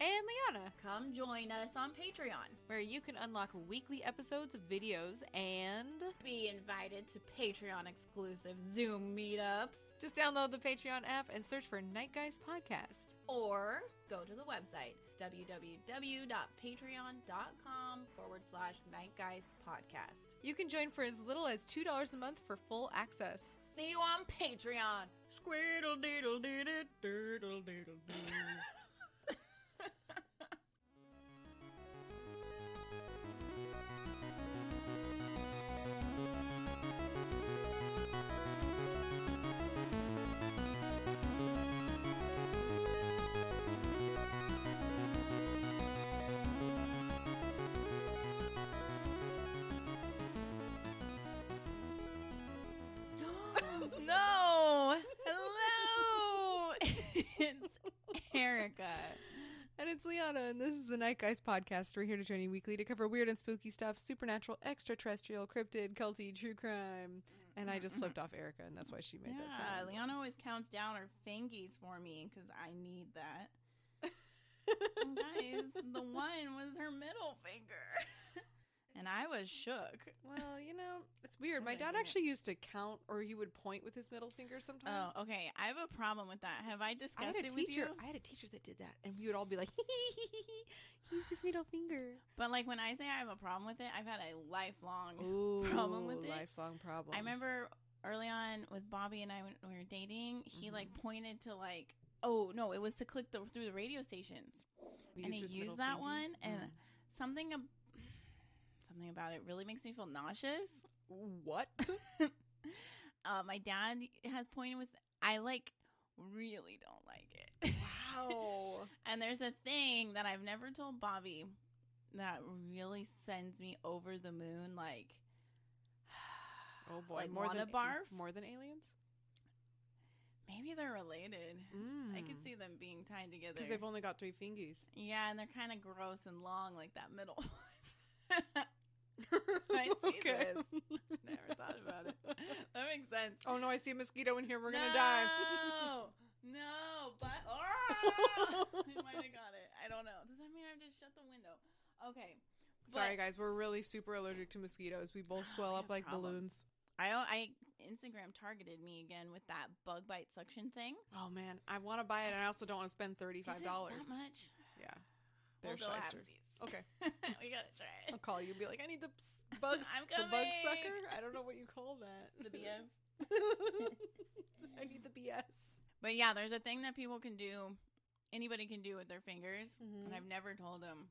and Liana, Come join us on Patreon, where you can unlock weekly episodes of videos and be invited to Patreon exclusive Zoom meetups, just download the Patreon app and search for Night Guys Podcast. or go to the website www.patreon.com/nightguyspodcast. You can join for as little as $2 a month for full access. See you on Patreon. Squeedle deedle deedle doodle doodle doo. No! Hello! It's Erica. And it's Liana, and this is the Night Guys Podcast. We're here to join you weekly to cover weird and spooky stuff, supernatural, extraterrestrial, cryptid, culty, true crime. And I just flipped off Erica, and that's why she made that sound. Liana always counts down her fingies for me because I need that. And guys, the one was her middle finger. And I was shook. Well, you know, it's weird. My dad actually used to count, or he would point with his middle finger sometimes. Oh, okay. I have a problem with that. Have I discussed it with you? I had a teacher that did that, and we would all be like, use his middle finger. But like when I say I have a problem with it, I've had a lifelong problem with it. Lifelong problem. I remember early on with Bobby and I when we were dating, he like pointed to like, oh no, it was to click through the radio stations, and he used that one, and something about it really makes me feel nauseous. What? My dad has pointed with. I really don't like it. Wow. And there's a thing that I've never told Bobby that really sends me over the moon. Like, oh boy, like wanna barf? More than aliens? Maybe they're related. I could see them being tied together because they've only got 3 fingies. Yeah, and they're kind of gross and long, like that middle one. I see this. Never thought about it. That makes sense. Oh no, I see a mosquito in here. We're gonna die. No, but I might have got it. I don't know. Does that mean I have to shut the window? Okay. Sorry, guys. We're really super allergic to mosquitoes. We both swell up like balloons. I Instagram targeted me again with that bug bite suction thing. Oh man, I want to buy it, and I also don't want to spend $35. Is it that much? Yeah. We'll go have these. Okay. We gotta try it. I'll call you and be like, I need the bugs. I'm the coming. bug sucker. I don't know what you call that. The BS. I need the BS. But yeah, there's a thing that people can do. Anybody can do with their fingers, and I've never told them.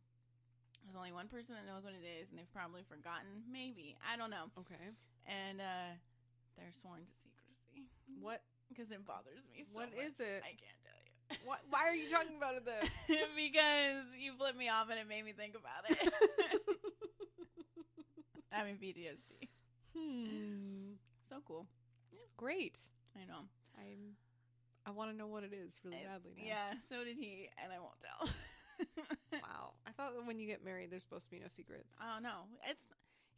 There's only one person that knows what it is, and they've probably forgotten. Maybe, I don't know. Okay. And they're sworn to secrecy. What? Because it bothers me. So What much. is it? I can't tell you. What? Why are you talking about it then? Because you flipped me off and it made me think about it. Having PTSD. So cool. Yeah. Great. I know. I want to know what it is really badly now. Yeah, so did he, and I won't tell. Wow. I thought that when you get married, there's supposed to be no secrets. Oh, no.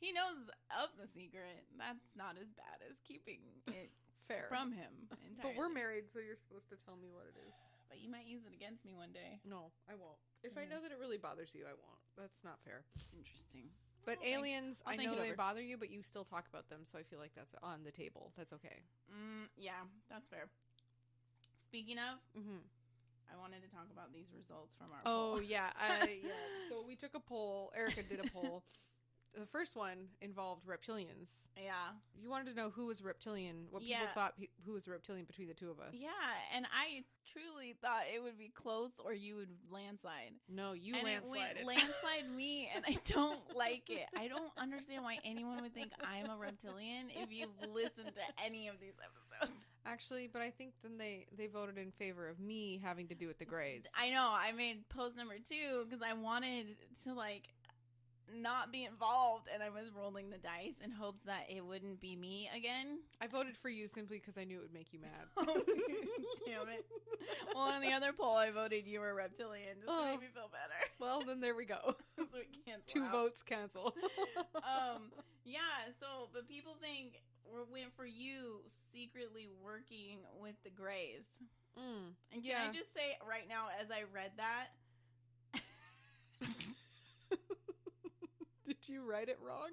He knows of the secret. That's not as bad as keeping it fair from him entirely. But we're married, so you're supposed to tell me what it is. But you might use it against me one day. No, I won't. If I know that it really bothers you, I won't. That's not fair. Interesting. But aliens, I know they over. bother you, but you still talk about them, so I feel like that's on the table. That's okay. Yeah, that's fair. Speaking of, I wanted to talk about these results from our poll. Oh, yeah. So we took a poll. Erica did a poll. The first one involved reptilians. Yeah. You wanted to know who was a reptilian, what people thought who was a reptilian between the two of us. Yeah, and I truly thought it would be close or you would landslide. No, you and landslided. It landslide me, and I don't like it. I don't understand why anyone would think I'm a reptilian if you listen to any of these episodes. Actually, but I think then they voted in favor of me having to do with the Greys. I know. I made post number 2 because I wanted to, not be involved, and I was rolling the dice in hopes that it wouldn't be me again. I voted for you simply because I knew it would make you mad. Damn it. Well, on the other poll, I voted you were a reptilian just to make me feel better. Well, then there we go. So we cancel 2 out. votes cancel. Yeah, but people think we went for you secretly working with the Greys. And can I just say right now, as I read that, Did you write it wrong?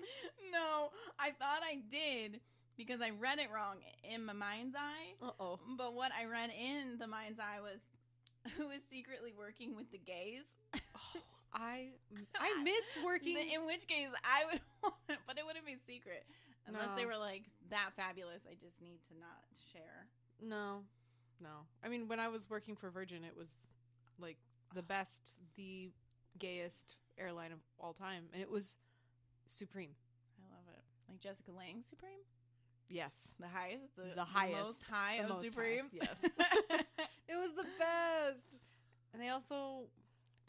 No, I thought I did because I read it wrong in my mind's eye. Uh-oh. But what I read in the mind's eye was, who is secretly working with the gays? Oh, I miss working. In which case, I would want it, but it wouldn't be secret. Unless No. they were like that fabulous. I just need to not share. No. I mean, when I was working for Virgin, it was like the best, the gayest airline of all time. And it was supreme. I love it. Like Jessica Lange Supreme? Yes. The highest? The highest. The most high The of most Supremes? high, yes. It was the best. And they also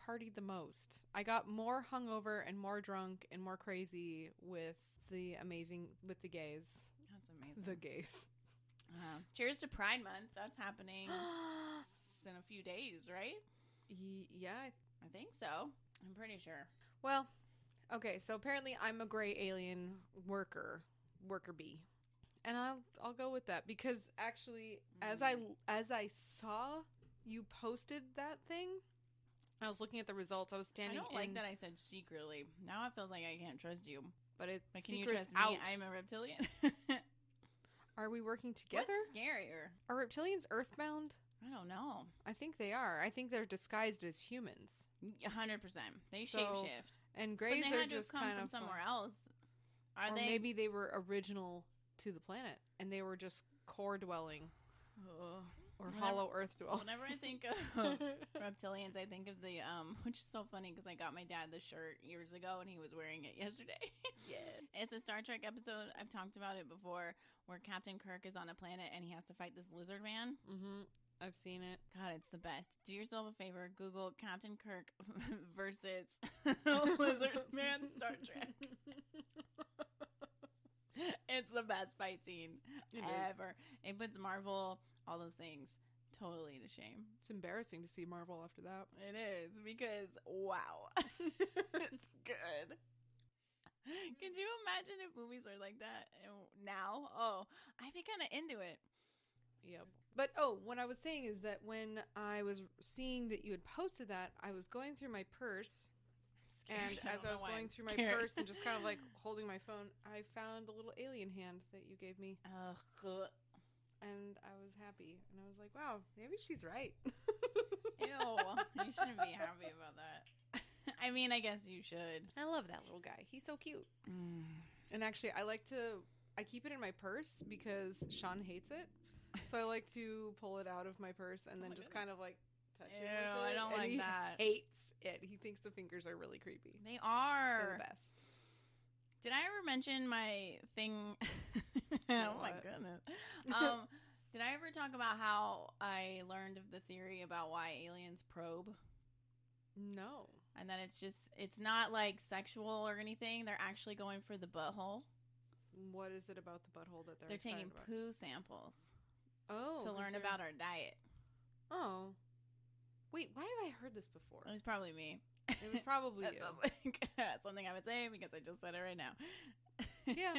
partied the most. I got more hungover and more drunk and more crazy with the gays. That's amazing. The gays. Cheers to Pride Month. That's happening in a few days, right? Yeah. I think so. I'm pretty sure. Well, okay. So apparently I'm a gray alien worker bee. And I'll go with that because actually as I saw you posted that thing, I was looking at the results. I was standing I don't like that I said secretly. Now it feels like I can't trust you. But it's Like, can you secrets trust me? out. I'm a reptilian. Are we working together? What's scarier? Are reptilians earthbound? I don't know. I think they are. I think they're disguised as humans. 100%. They So, shapeshift. And But grays they are had to just have come kind from of somewhere else. Are or they? maybe they were original to the planet and they were just core dwelling or Whenever- hollow earth dwelling. Whenever I think of reptilians, I think of the which is so funny because I got my dad the shirt years ago and he was wearing it yesterday. Yes. It's a Star Trek episode. I've talked about it before, where Captain Kirk is on a planet and he has to fight this lizard man. Mm-hmm. I've seen it. God, it's the best. Do yourself a favor, Google Captain Kirk versus lizard man Star Trek. It's the best fight scene ever. It puts Marvel, all those things, totally to shame. It's embarrassing to see Marvel after that. It is, because, wow. It's good. Could you imagine if movies are like that now? Oh, I'd be kind of into it. Yep. But what I was saying is that when I was seeing that you had posted that, I was going through my purse. And as I was going through my purse and just kind of like holding my phone, I found a little alien hand that you gave me. Ugh. And I was happy. And I was like, wow, maybe she's right. Ew. You shouldn't be happy about that. I mean, I guess you should. I love that little guy. He's so cute. And actually, I keep it in my purse because Sean hates it. So I like to pull it out of my purse and then just kind of like touch it with it. I don't and like he that. Hates it. He thinks the fingers are really creepy. They are. They're the best. Did I ever mention my thing? Oh my goodness. Did I ever talk about how I learned of the theory about why aliens probe? No. And that it's not like sexual or anything. They're actually going for the butthole. What is it about the butthole that They're excited taking about? poo samples to learn about our diet. Oh. Wait, why have I heard this before? It was probably me. It was probably That you. sounds like something I would say because I just said it right now. Yeah.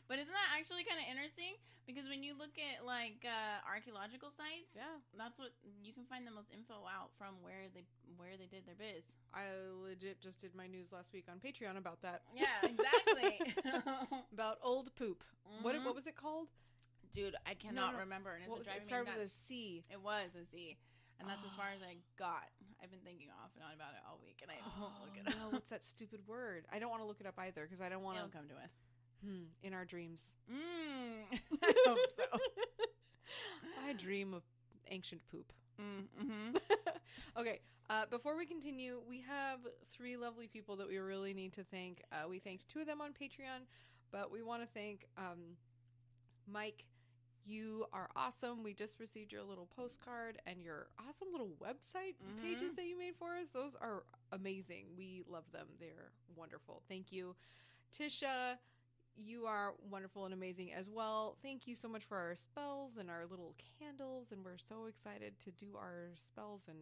But isn't that actually kind of interesting? Because when you look at like archaeological sites, Yeah. that's what you can find the most info out from where they did their biz. I legit just did my news last week on Patreon about that. Yeah, exactly. About old poop. Mhm. What was it called? Dude, I cannot No. remember. And it's What been was it? driving It started me with nuts. a C. It was a Z. And that's as far as I got. I've been thinking off and on about it all week, and I won't look it No, up. what's that stupid word? I don't want to look it up either because I don't want It'll to. come to us. In our dreams. I hope so. I dream of ancient poop. Mm-hmm. Okay, before we continue, we have 3 lovely people that we really need to thank. We thanked 2 of them on Patreon, but we want to thank Mike. You are awesome. We just received your little postcard and your awesome little website pages that you made for us. Those are amazing. We love them. They're wonderful. Thank you. Tisha, you are wonderful and amazing as well. Thank you so much for our spells and our little candles, and we're so excited to do our spells and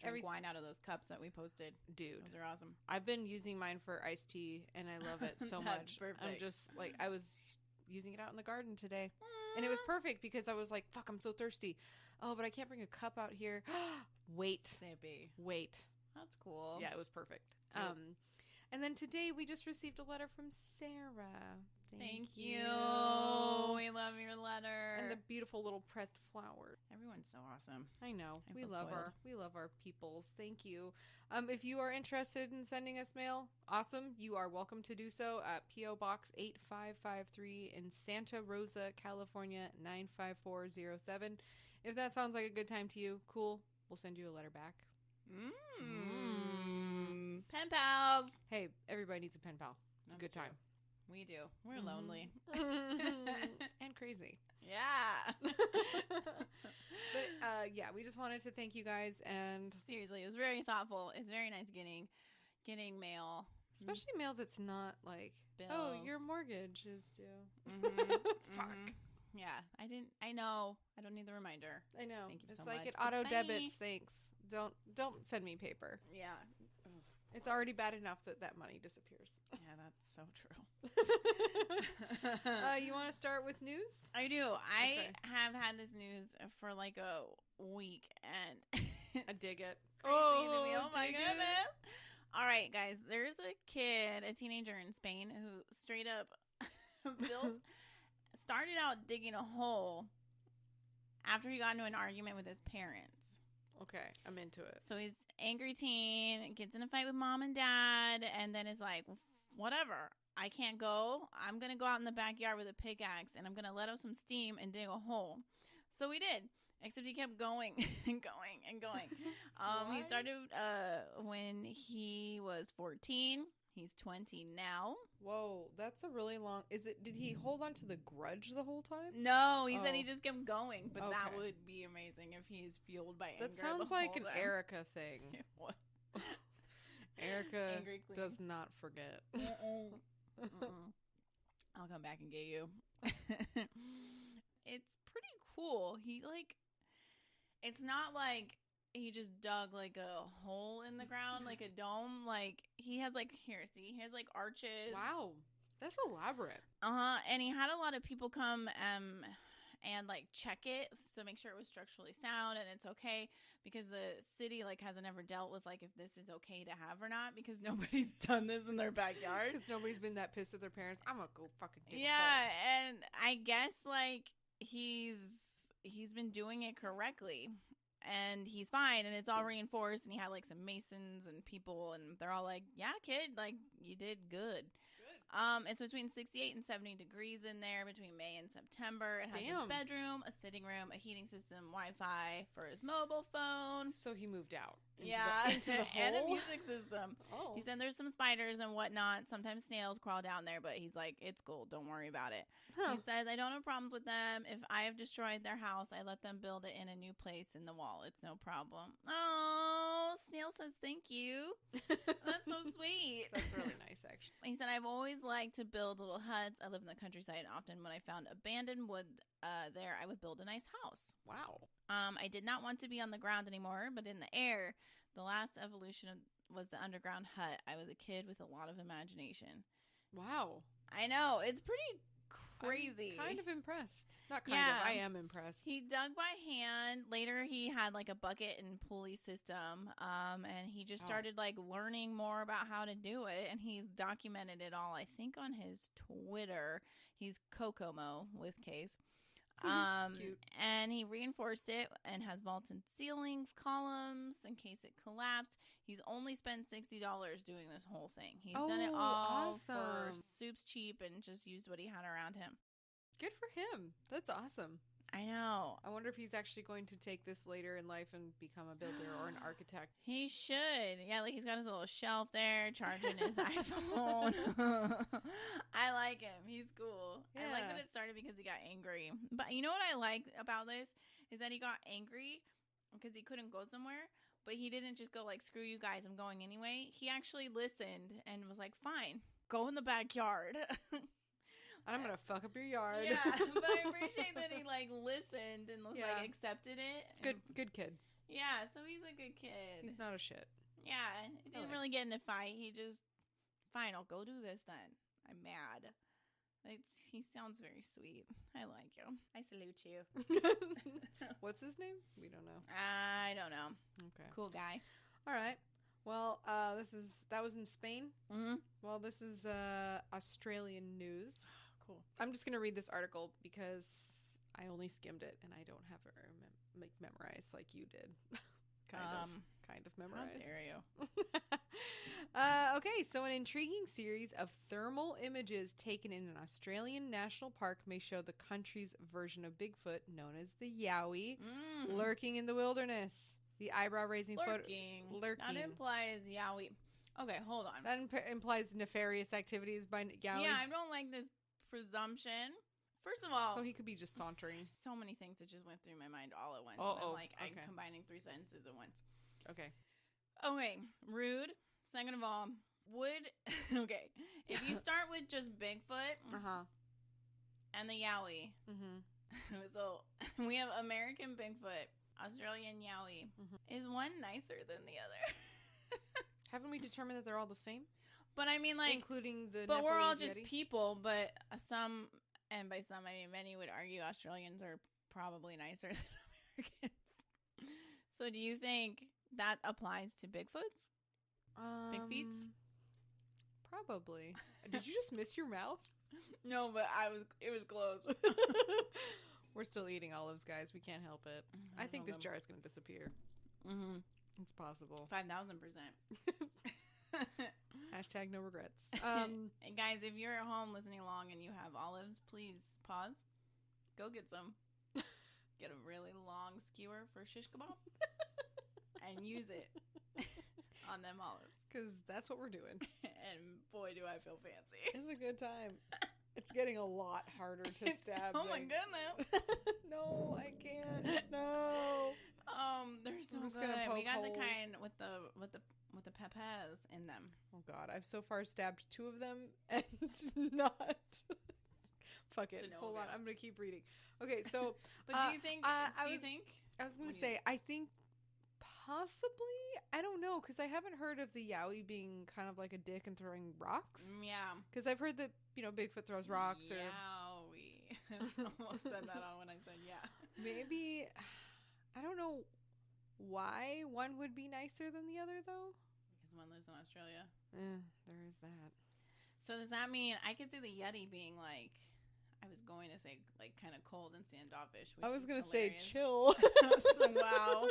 Drink wine out of those cups that we posted. Dude, Those are awesome. I've been using mine for iced tea, and I love it so That's much. perfect. I'm just like, I was using it out in the garden today, and it was perfect because I was like, fuck, I'm so thirsty. Oh, but I can't bring a cup out here. Wait. Sippy. Wait. That's cool. Yeah, it was perfect. Cool. And then today we just received a letter from Sarah. Thank you. We love your letter. And the beautiful little pressed flowers. Everyone's so awesome. I know. I We feel love spoiled. we love our peoples. Thank you. If you are interested in sending us mail, awesome. You are welcome to do so at P.O. Box 8553 in Santa Rosa, California 95407. If that sounds like a good time to you, cool. We'll send you a letter back. Pen pals. Hey, everybody needs a pen pal. It's a good time. We do. We're lonely. And crazy. Yeah. But yeah, we just wanted to thank you guys, and Seriously, it was very thoughtful. It's very nice getting mail. especially mails that's not like, Bills. oh, your mortgage is due. Fuck. Yeah, I know. I don't need the reminder. I know. Thank you it's so like much. it auto Bye. debits. Thanks. Don't send me paper. Yeah. It's already bad enough that money disappears. Yeah, that's so true. You want to start with news? I do. I Okay. have had this news for like a week, and I dig it. crazy to me. Oh my dig it. goodness. All right, guys. There's a kid, a teenager in Spain, who straight up started out digging a hole after he got into an argument with his parents. Okay, I'm into it. So he's angry teen, gets in a fight with mom and dad, and then is like, whatever. I can't go. I'm going to go out in the backyard with a pickaxe, and I'm going to let out some steam and dig a hole. So he did, except he kept going and going and going. He started when he was 14. He's 20 now. Whoa, that's a really long. Did he hold on to the grudge the whole time? No, he said he Oh. just kept going, but that Okay. would be amazing if he's fueled by anger. That sounds the like whole an time. Erica thing. What? Erica Angry queen. does not forget. I'll come back and get you. It's pretty cool. It's not like he just dug like a hole in the ground, like a dome. Like he has he has like arches. Wow, that's elaborate. And he had a lot of people come and like check it to make sure it was structurally sound and it's okay, because the city hasn't ever dealt with if this is okay to have or not, because nobody's done this in their backyard. Because nobody's been that pissed at their parents. I'm gonna go fucking dig a Yeah, hole. and I guess he's been doing it correctly, and he's fine, and it's all reinforced, and he had some masons and people, and they're all like, yeah, kid, you did good. It's between 68 and 70 degrees in there between May and September. It has a bedroom, a sitting room, a heating system, Wi-Fi for his mobile phone. So he moved out. Into the hole? And a music system. Oh. He said there's some spiders and whatnot. Sometimes snails crawl down there, but he's like, it's cool. Don't worry about it. Huh. He says, I don't have problems with them. If I have destroyed their house, I let them build it in a new place in the wall. It's no problem. Oh, Snail says thank you. That's so sweet. That's really nice, actually. He said, I've always liked to build little huts. I live in the countryside, and often when I found abandoned wood there, I would build a nice house. Wow. I did not want to be on the ground anymore, but in the air. The last evolution was the underground hut. I was a kid with a lot of imagination. Wow. I know. It's pretty crazy. I'm kind of impressed. Not kind of. I am impressed. He dug by hand. Later, he had a bucket and pulley system. And he just started learning more about how to do it. And he's documented it all, I think, on his Twitter. He's Kokomo with K's. Cute. And he reinforced it and has vaulted ceilings, columns in case it collapsed. He's only spent $60 doing this whole thing. He's done it all for soups cheap and just used what he had around him. Good for him. That's awesome. I know. I wonder if he's actually going to take this later in life and become a builder or an architect. He should. Yeah, he's got his little shelf there, charging his iPhone. I like him. He's cool. Yeah. I like that it started because he got angry. But you know what I like about this is that he got angry because he couldn't go somewhere, but he didn't just go screw you guys, I'm going anyway. He actually listened and was like, fine, go in the backyard. I'm going to fuck up your yard. Yeah, but I appreciate that he listened and was accepted it. Good kid. Yeah, so he's a good kid. He's not a shit. Yeah, he didn't really get in a fight. He just, fine, I'll go do this then. I'm mad. He sounds very sweet. I like you. I salute you. What's his name? We don't know. I don't know. Okay. Cool guy. All right. Well, that was in Spain. Mm-hmm. Well, this is Australian news. Cool. I'm just gonna read this article because I only skimmed it and I don't have it memorized like you did. kind of memorized. How dare you? Okay, so an intriguing series of thermal images taken in an Australian national park may show the country's version of Bigfoot, known as the Yowie, lurking in the wilderness. The eyebrow-raising photo... Lurking. That implies Yowie. Okay, hold on. That implies nefarious activities by Yowie. Yeah, I don't like this presumption. First of all... Oh, he could be just sauntering. So many things that just went through my mind all at once. I'm combining 3 sentences at once. Okay. Okay, rude. Second of all, okay, if you start with just Bigfoot and the Yowie, so we have American Bigfoot, Australian Yowie. Is one nicer than the other? Haven't we determined that they're all the same? But I mean, like, including the but Nepalese we're all just Yeti? People, but some, and by some I mean many, would argue Australians are probably nicer than Americans. So do you think that applies to Bigfoots? Big feets? Probably. Did you just miss your mouth? No, but it was close. We're still eating olives, guys. We can't help it. I think this jar is going to disappear. Mm-hmm. It's possible. 5,000%. Hashtag no regrets. And guys, if you're at home listening along and you have olives, please pause. Go get some. Get a really long skewer for shish kebab. And use it on them olives. Because that's what we're doing. And boy, do I feel fancy. It's a good time. It's getting a lot harder to stab. Oh my goodness. No, I can't. No. They're so good. We got the kind with the pepes in them. Oh God, I've so far stabbed 2 of them and not. Fuck it. Hold on, I'm gonna keep reading. Okay, so. But do you think? I was gonna say. I think possibly. I don't know because I haven't heard of the Yowie being kind of like a dick and throwing rocks. Yeah. Because I've heard that Bigfoot throws rocks. Yowie. I almost said that on when I said yeah. Maybe. I don't know why one would be nicer than the other though. Because one lives in Australia. There is that. So does that mean I could see the Yeti being like? I was going to say like kind of cold and standoffish. I was going to say hilarious. chill. So, wow.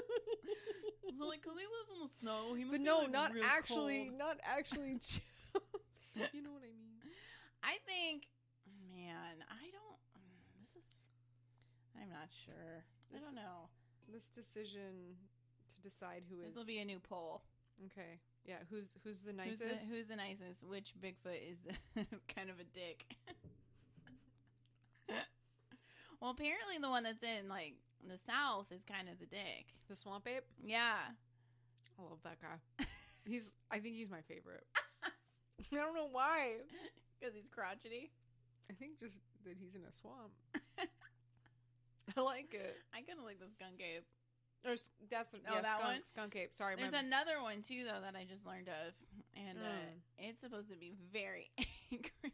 So like, cause he lives in the snow. He must but be, no, like, not real actually, cold. not actually chill. You know what I mean? I think, man, I'm not sure. I don't know. This decision to decide who is. This will be a new poll. Okay. Yeah. Who's the nicest? Who's the nicest? Which Bigfoot is kind of a dick? Well, apparently the one that's in like the South is kind of the dick. The swamp ape? Yeah. I love that guy. I think he's my favorite. I don't know why. Because he's crotchety. I think just that he's in a swamp. I like it. I kind of like the skunk ape. That one? Skunk ape. Sorry. There's another one too though that I just learned of. And it's supposed to be very angry.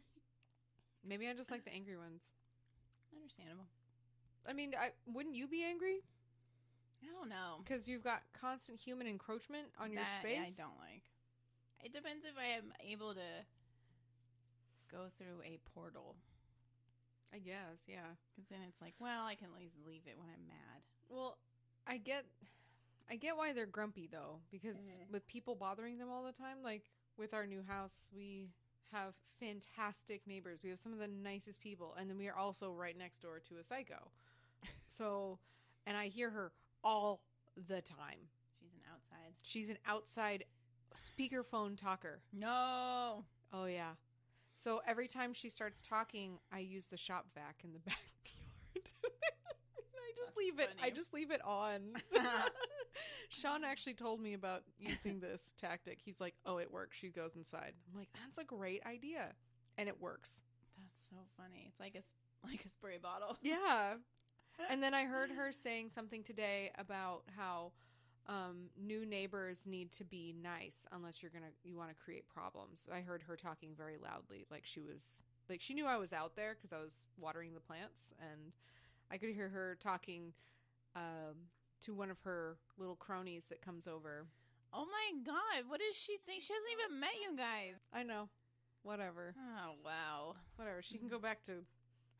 Maybe I just like the angry ones. Understandable. I mean, wouldn't you be angry? I don't know. Because you've got constant human encroachment on your space? I don't like. It depends if I am able to go through a portal. I guess, yeah. Because then it's like, well, I can at least leave it when I'm mad. Well, I get why they're grumpy, though. Because with people bothering them all the time, like with our new house, we have fantastic neighbors. We have some of the nicest people. And then we are also right next door to a psycho. So, and I hear her all the time. She's an outside speakerphone talker. No. Oh, yeah. So every time she starts talking, I use the shop vac in the backyard. I just leave it on. Sean actually told me about using this tactic. He's like, oh, it works. She goes inside. I'm like, that's a great idea. And it works. That's so funny. It's like a spray bottle. Yeah. And then I heard her saying something today about how new neighbors need to be nice unless you want to create problems. I heard her talking very loudly, like she knew I was out there because I was watering the plants, and I could hear her talking to one of her little cronies that comes over. Oh my god, what does she think? She hasn't even met you guys. I know. Whatever. Oh, wow. Whatever. She can go back to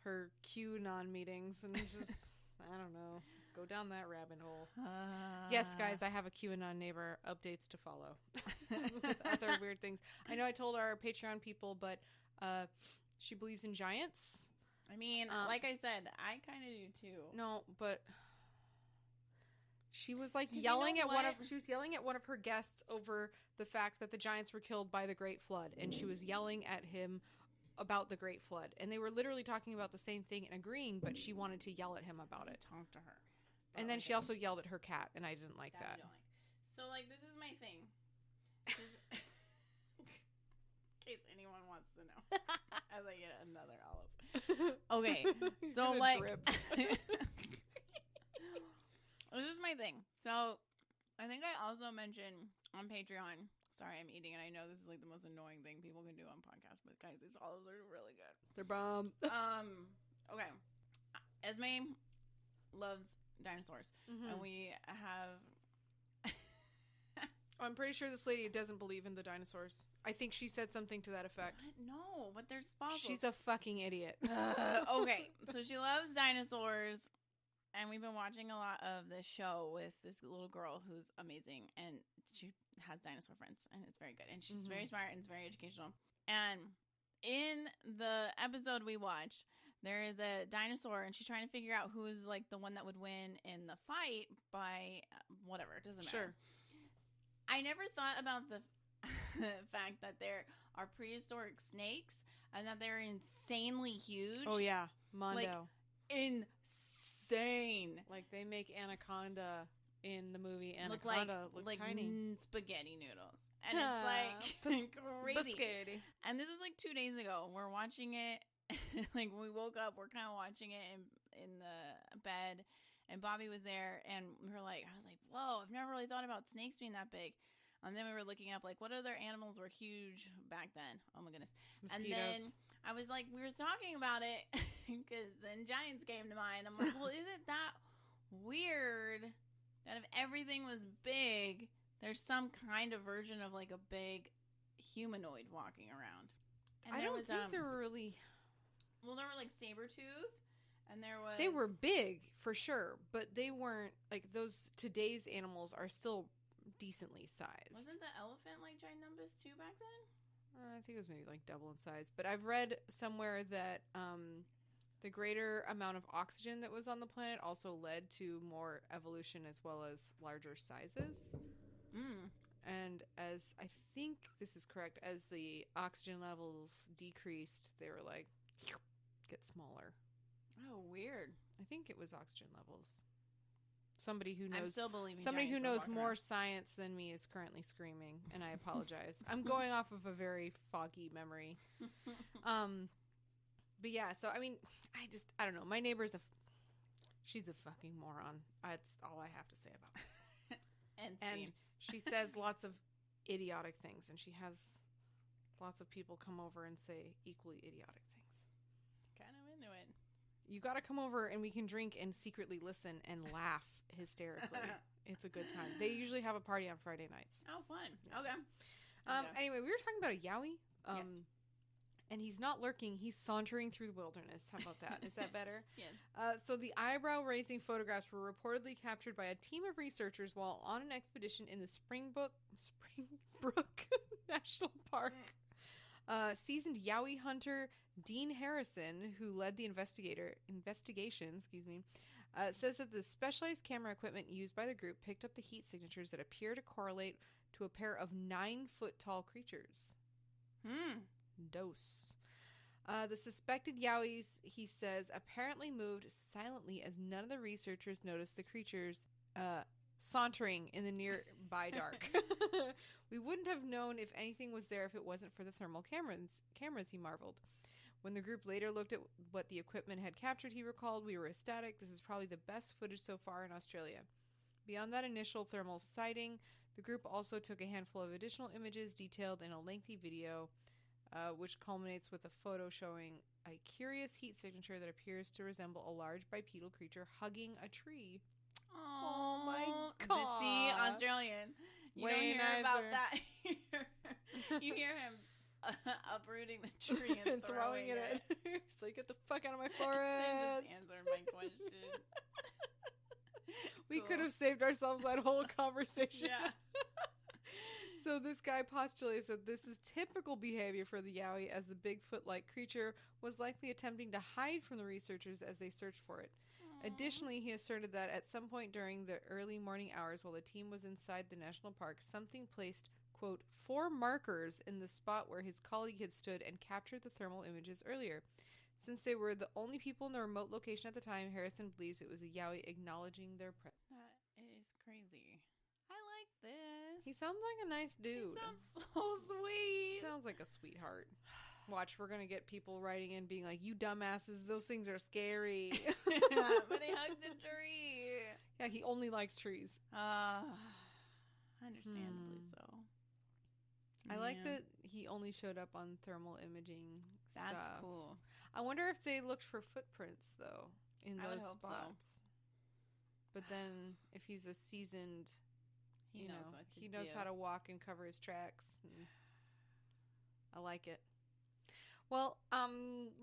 her QAnon meetings and just, I don't know, go down that rabbit hole. Yes, guys, I have a QAnon neighbor. Updates to follow. With other weird things. I know I told our Patreon people, but she believes in giants. I mean, like I said, I kind of do too. No, but she was like yelling at one of her guests over the fact that the giants were killed by the Great Flood, and she was yelling at him about the Great Flood, and they were literally talking about the same thing and agreeing, but she wanted to yell at him about it. Talk to her. And then she also yelled at her cat, and I didn't like that. So, like, this is my thing. In case anyone wants to know. As I get another olive. Okay, so, like... This is my thing. So, I think I also mentioned on Patreon... Sorry, I'm eating, and I know this is, like, the most annoying thing people can do on podcasts, but, guys, these olives are really good. They're bomb. Okay. Esme loves dinosaurs, and we have... I'm pretty sure this lady doesn't believe in the dinosaurs. I think she said something to that effect. What? No, but there's fossils. She's a fucking idiot. Okay, so she loves dinosaurs, and we've been watching a lot of this show with this little girl who's amazing, and she has dinosaur friends, and it's very good, and she's very smart, and it's very educational. And in the episode we watched, there is a dinosaur, and she's trying to figure out who's, like, the one that would win in the fight by whatever. It doesn't matter. Sure. I never thought about the fact that there are prehistoric snakes and that they're insanely huge. Oh, yeah. Mondo. Like, insane. Like, they make Anaconda in the movie Anaconda look like tiny. Spaghetti noodles. And it's, like, crazy. Biscotti. And this is, like, 2 days ago. We're watching it. Like, when we woke up, we're kind of watching it in the bed. And Bobby was there, and I was like, whoa, I've never really thought about snakes being that big. And then we were looking up, like, what other animals were huge back then? Oh, my goodness. Mosquitoes. And then I was like, we were talking about it, because then giants came to mind. I'm like, well, isn't that weird that if everything was big, there's some kind of version of, like, a big humanoid walking around? And I don't think there were really... Well, there were, like, saber-tooth. And they were big for sure, but they weren't like those. Today's animals are still decently sized. Wasn't the elephant like ginormous too back then? I think it was maybe like double in size. But I've read somewhere that the greater amount of oxygen that was on the planet also led to more evolution as well as larger sizes. And as I think this is correct, as the oxygen levels decreased, they were like get smaller. Oh, weird. I think it was oxygen levels. Somebody who knows, I'm still believing somebody who knows more science than me is currently screaming, and I apologize. I'm going off of a very foggy memory. But yeah, so I mean, I don't know. My neighbor's she's a fucking moron. That's all I have to say about it. And she says lots of idiotic things, and she has lots of people come over and say equally idiotic things. Kind of into it. You got to come over and we can drink and secretly listen and laugh hysterically. It's a good time. They usually have a party on Friday nights. Oh, fun. Yeah. Okay. Anyway, we were talking about a yowie. Yes. And he's not lurking. He's sauntering through the wilderness. How about that? Is that better? Yes. So the eyebrow-raising photographs were reportedly captured by a team of researchers while on an expedition in the Springbrook National Park. Seasoned yowie hunter Dean Harrison, who led the investigation, says that the specialized camera equipment used by the group picked up the heat signatures that appear to correlate to a pair of 9-foot-tall creatures. Dose. The suspected yowies, he says, apparently moved silently as none of the researchers noticed the creatures sauntering in the nearby dark. We wouldn't have known if anything was there if it wasn't for the thermal cameras, he marveled. When the group later looked at what the equipment had captured, he recalled, we were ecstatic. This is probably the best footage so far in Australia. Beyond that initial thermal sighting, the group also took a handful of additional images detailed in a lengthy video, which culminates with a photo showing a curious heat signature that appears to resemble a large bipedal creature hugging a tree. Oh my God. See, Australian. You don't hear about that here. You hear him uprooting the tree and throwing it in. It's like, get the fuck out of my forest. Just answer my question. We could have saved ourselves that whole conversation. Yeah. So this guy postulates that this is typical behavior for the Yowie, as the Bigfoot-like creature was likely attempting to hide from the researchers as they searched for it. Additionally, he asserted that at some point during the early morning hours while the team was inside the national park, something placed, quote, 4 markers in the spot where his colleague had stood and captured the thermal images earlier. Since they were the only people in the remote location at the time, Harrison believes it was the Yowie acknowledging their presence. That is crazy. I like this. He sounds like a nice dude. He sounds so sweet. He sounds like a sweetheart. Watch, we're going to get people writing in being like, you dumbasses, those things are scary. But he hugged a tree. Yeah, he only likes trees. Understandably so. I like that he only showed up on thermal imaging stuff. That's cool. I wonder if they looked for footprints, though, in I would those hope spots. so. But then, if he's a seasoned, He knows what to he knows do. how to walk and cover his tracks. I like it. Well,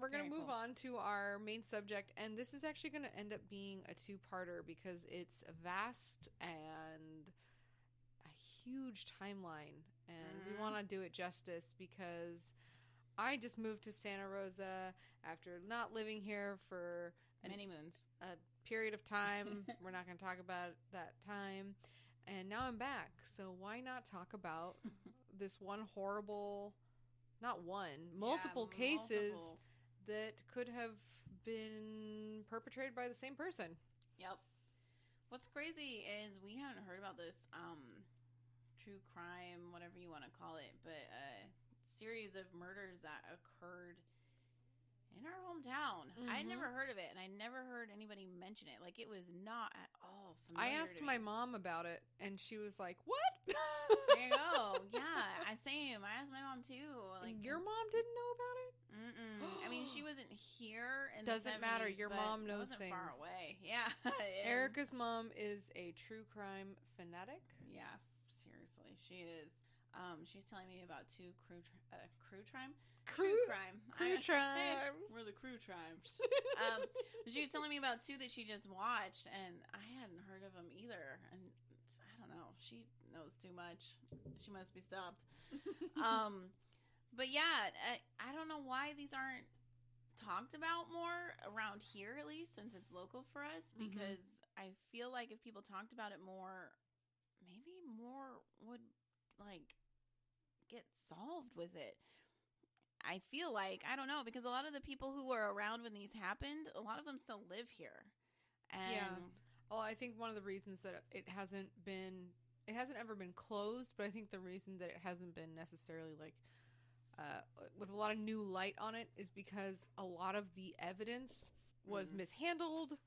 we're going to move on to our main subject, and this is actually going to end up being a 2-parter because it's vast and a huge timeline, and we want to do it justice because I just moved to Santa Rosa after not living here for many moons. A period of time. We're not going to talk about that time, and now I'm back, so why not talk about this one horrible... Not one, multiple cases that could have been perpetrated by the same person. Yep. What's crazy is we haven't heard about this true crime, whatever you want to call it, but a series of murders that occurred in our hometown. I'd never heard of it, and I never heard anybody mention it. Like, it was not at all familiar. I asked my mom about it, and she was like, "What?" There you go. Yeah, same. I asked my mom too. Like, your mom didn't know about it? I mean, she wasn't here. Doesn't matter. Your mom knows things. Far away. Yeah. Erica's mom is a true crime fanatic. Yeah, seriously, she is. She's telling me about 2 true crime. We're the crew tribe. She was telling me about 2 that she just watched, and I hadn't heard of them either. And I don't know. She knows too much. She must be stopped. But yeah, I don't know why these aren't talked about more around here, at least since it's local for us. Because I feel like if people talked about it more, maybe more would get solved with it. I feel like, I don't know, because a lot of the people who were around when these happened, a lot of them still live here. And well, I think one of the reasons that it hasn't ever been closed, but I think the reason that it hasn't been necessarily with a lot of new light on it is because a lot of the evidence was mishandled.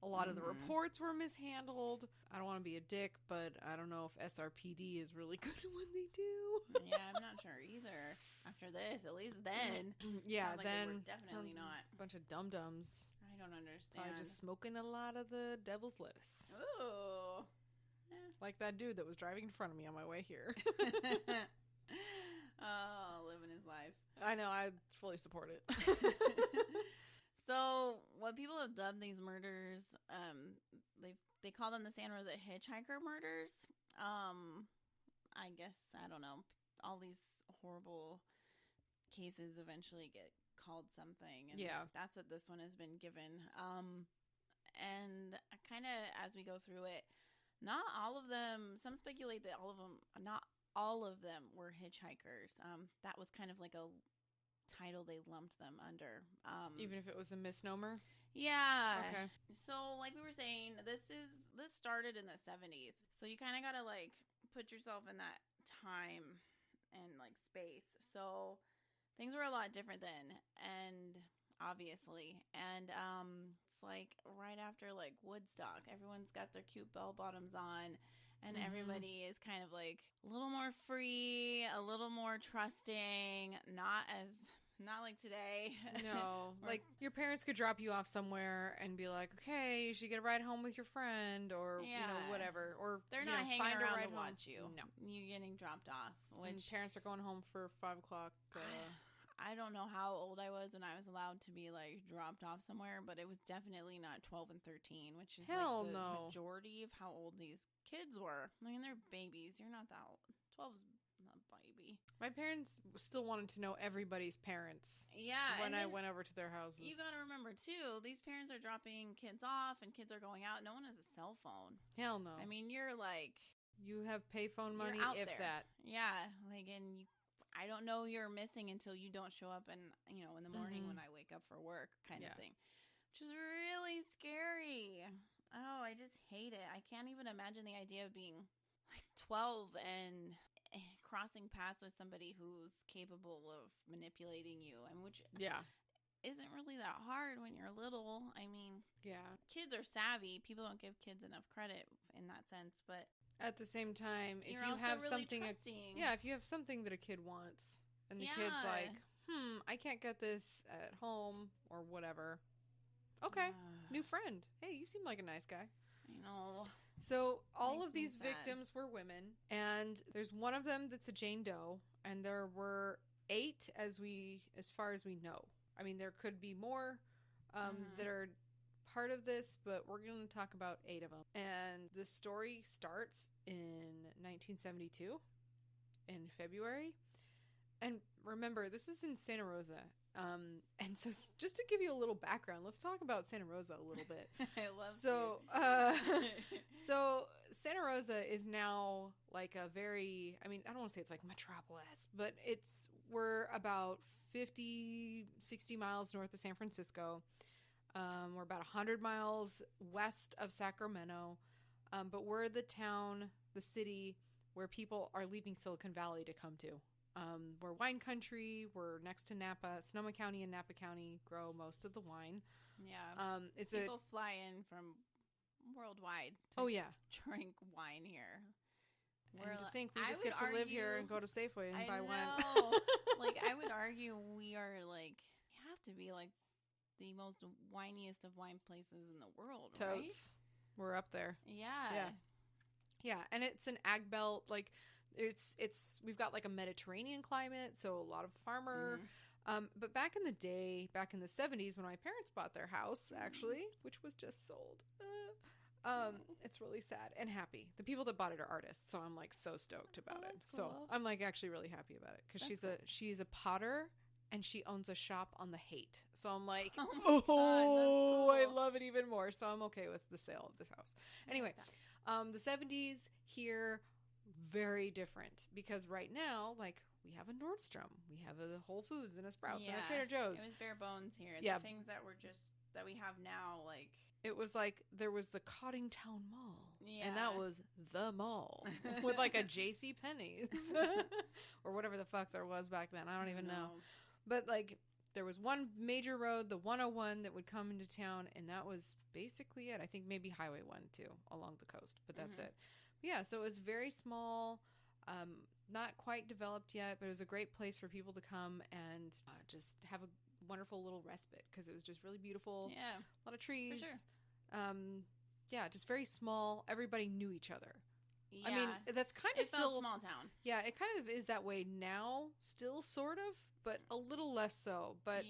A lot of the reports were mishandled. I don't want to be a dick, but I don't know if SRPD is really good at what they do. Yeah, I'm not sure either. After this, at least then. Yeah, like then they were definitely not. A bunch of dum-dums. I don't understand. Probably just smoking a lot of the devil's lettuce. Ooh. Like that dude that was driving in front of me on my way here. Oh, living his life. I know, I fully support it. So, what people have dubbed these murders, they call them the Santa Rosa Hitchhiker murders. I guess, I don't know. All these horrible cases eventually get called something. And that's what this one has been given. And kind of, as we go through it, not all of them, some speculate that not all of them were hitchhikers. That was kind of like a title they lumped them under. Even if it was a misnomer? Yeah. Okay. So, like we were saying, this started in the 70s. So you kind of got to put yourself in that time and space. So things were a lot different then, and obviously, and it's right after Woodstock. Everyone's got their cute bell bottoms on. And everybody is kind of a little more free, a little more trusting, not as not like today. No, like your parents could drop you off somewhere and be like, okay, you should get a ride home with your friend or, whatever. Or they're not hanging around to watch you. No. You getting dropped off. Which and parents are going home for 5 o'clock. I don't know how old I was when I was allowed to be like dropped off somewhere, but it was definitely not 12 and 13, which is Hell like the no. majority of how old these kids were. I mean, they're babies. You're not that old. 12's not a baby. My parents still wanted to know everybody's parents. Yeah. When I went over to their houses. You got to remember, too, these parents are dropping kids off and kids are going out. No one has a cell phone. Hell no. I mean, you're like... You have payphone money, if there. That. Yeah. Like, and I don't know you're missing until you don't show up and, in the morning when I wake up for work kind of thing. Which is really scary. Oh, I just hate it. I can't even imagine the idea of being like 12 and crossing paths with somebody who's capable of manipulating you, and which isn't really that hard when you're little. I mean, kids are savvy. People don't give kids enough credit in that sense, but at the same time, if you have really something, if you have something that a kid wants, and the kid's like, I can't get this at home or whatever. Okay, new friend. Hey, you seem like a nice guy. I know. So all of these victims were women, and there's one of them that's a Jane Doe, and there were 8 as far as we know. I mean, there could be more that are part of this, but we're going to talk about 8 of them. And the story starts in 1972 in February. And remember, this is in Santa Rosa. And so just to give you a little background, let's talk about Santa Rosa a little bit. I love so Santa Rosa is now like a very, I don't want to say it's like metropolis, but we're about 50, 60 miles north of San Francisco. We're about 100 miles west of Sacramento. But we're the city where people are leaving Silicon Valley to come to. We're wine country. We're next to Napa. Sonoma County and Napa County grow most of the wine. Yeah. People fly in from worldwide to drink wine here. And to think we just get to live here and go to Safeway and buy wine. Like, I would argue we are like, you have to be like the most winiest of wine places in the world, Totes. Right? We're up there. Yeah. Yeah, and it's an ag belt, like we've got like a Mediterranean climate, so a lot of farmer. But back in the day, back in the 70s, when my parents bought their house, actually, which was just sold, it's really sad and happy. The people that bought it are artists, so I'm like so stoked about it. Cool. So I'm like actually really happy about it because she's a potter and she owns a shop on the Haight. So I'm like, God, cool. I love it even more. So I'm okay with the sale of this house. Anyway, the 70s here, very different because right now, like, we have a Nordstrom, we have a Whole Foods and a Sprouts and a Trader Joe's. It was bare bones here. Yeah. The things that we have now, like, it was like there was the Coddingtown Mall, and that was the mall with like a J.C. Penney's or whatever the fuck there was back then. I don't even know. But like there was one major road, the 101, that would come into town, and that was basically it. I think maybe Highway 1 too along the coast, but that's it. Yeah, so it was very small, not quite developed yet, but it was a great place for people to come and just have a wonderful little respite because it was just really beautiful. Yeah. A lot of trees. For sure. Yeah, just very small. Everybody knew each other. Yeah. I mean, that's kind of it felt small town. Yeah, it kind of is that way now, still sort of, but a little less so. But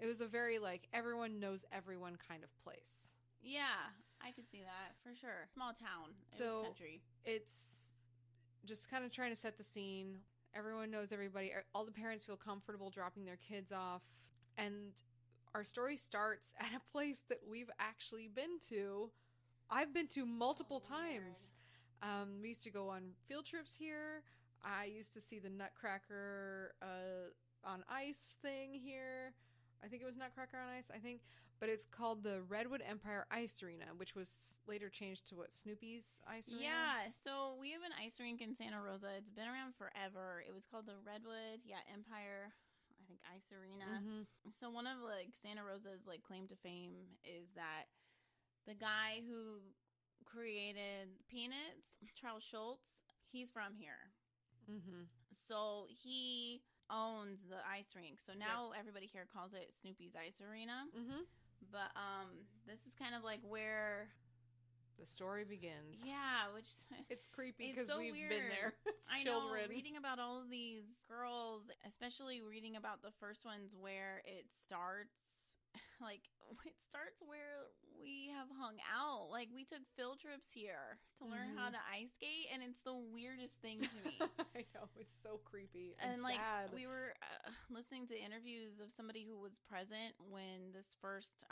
it was a very, like, everyone knows everyone kind of place. Yeah, I could see that for sure. Small town. It was country. It's just kind of trying to set the scene. Everyone knows everybody. All the parents feel comfortable dropping their kids off. And our story starts at a place that we've actually been to. I've been to multiple times. We used to go on field trips here. I used to see the Nutcracker on Ice thing here. I think it was Nutcracker on Ice, But it's called the Redwood Empire Ice Arena, which was later changed to Snoopy's Ice Arena? Yeah, so we have an ice rink in Santa Rosa. It's been around forever. It was called the Redwood Empire Ice Arena. So one of like Santa Rosa's like claim to fame is that the guy who created Peanuts, Charles Schultz, he's from here. So he owns the ice rink. So now everybody here calls it Snoopy's Ice Arena. Mm-hmm. But this is kind of like where the story begins. Yeah, which it's creepy because so we've weird. been there. I children. know, reading about all of these girls, especially reading about the first ones where it starts where we have hung out. Like, we took field trips here to learn how to ice skate, and it's the weirdest thing to me. I know, it's so creepy and like sad. We were listening to interviews of somebody who was present when this first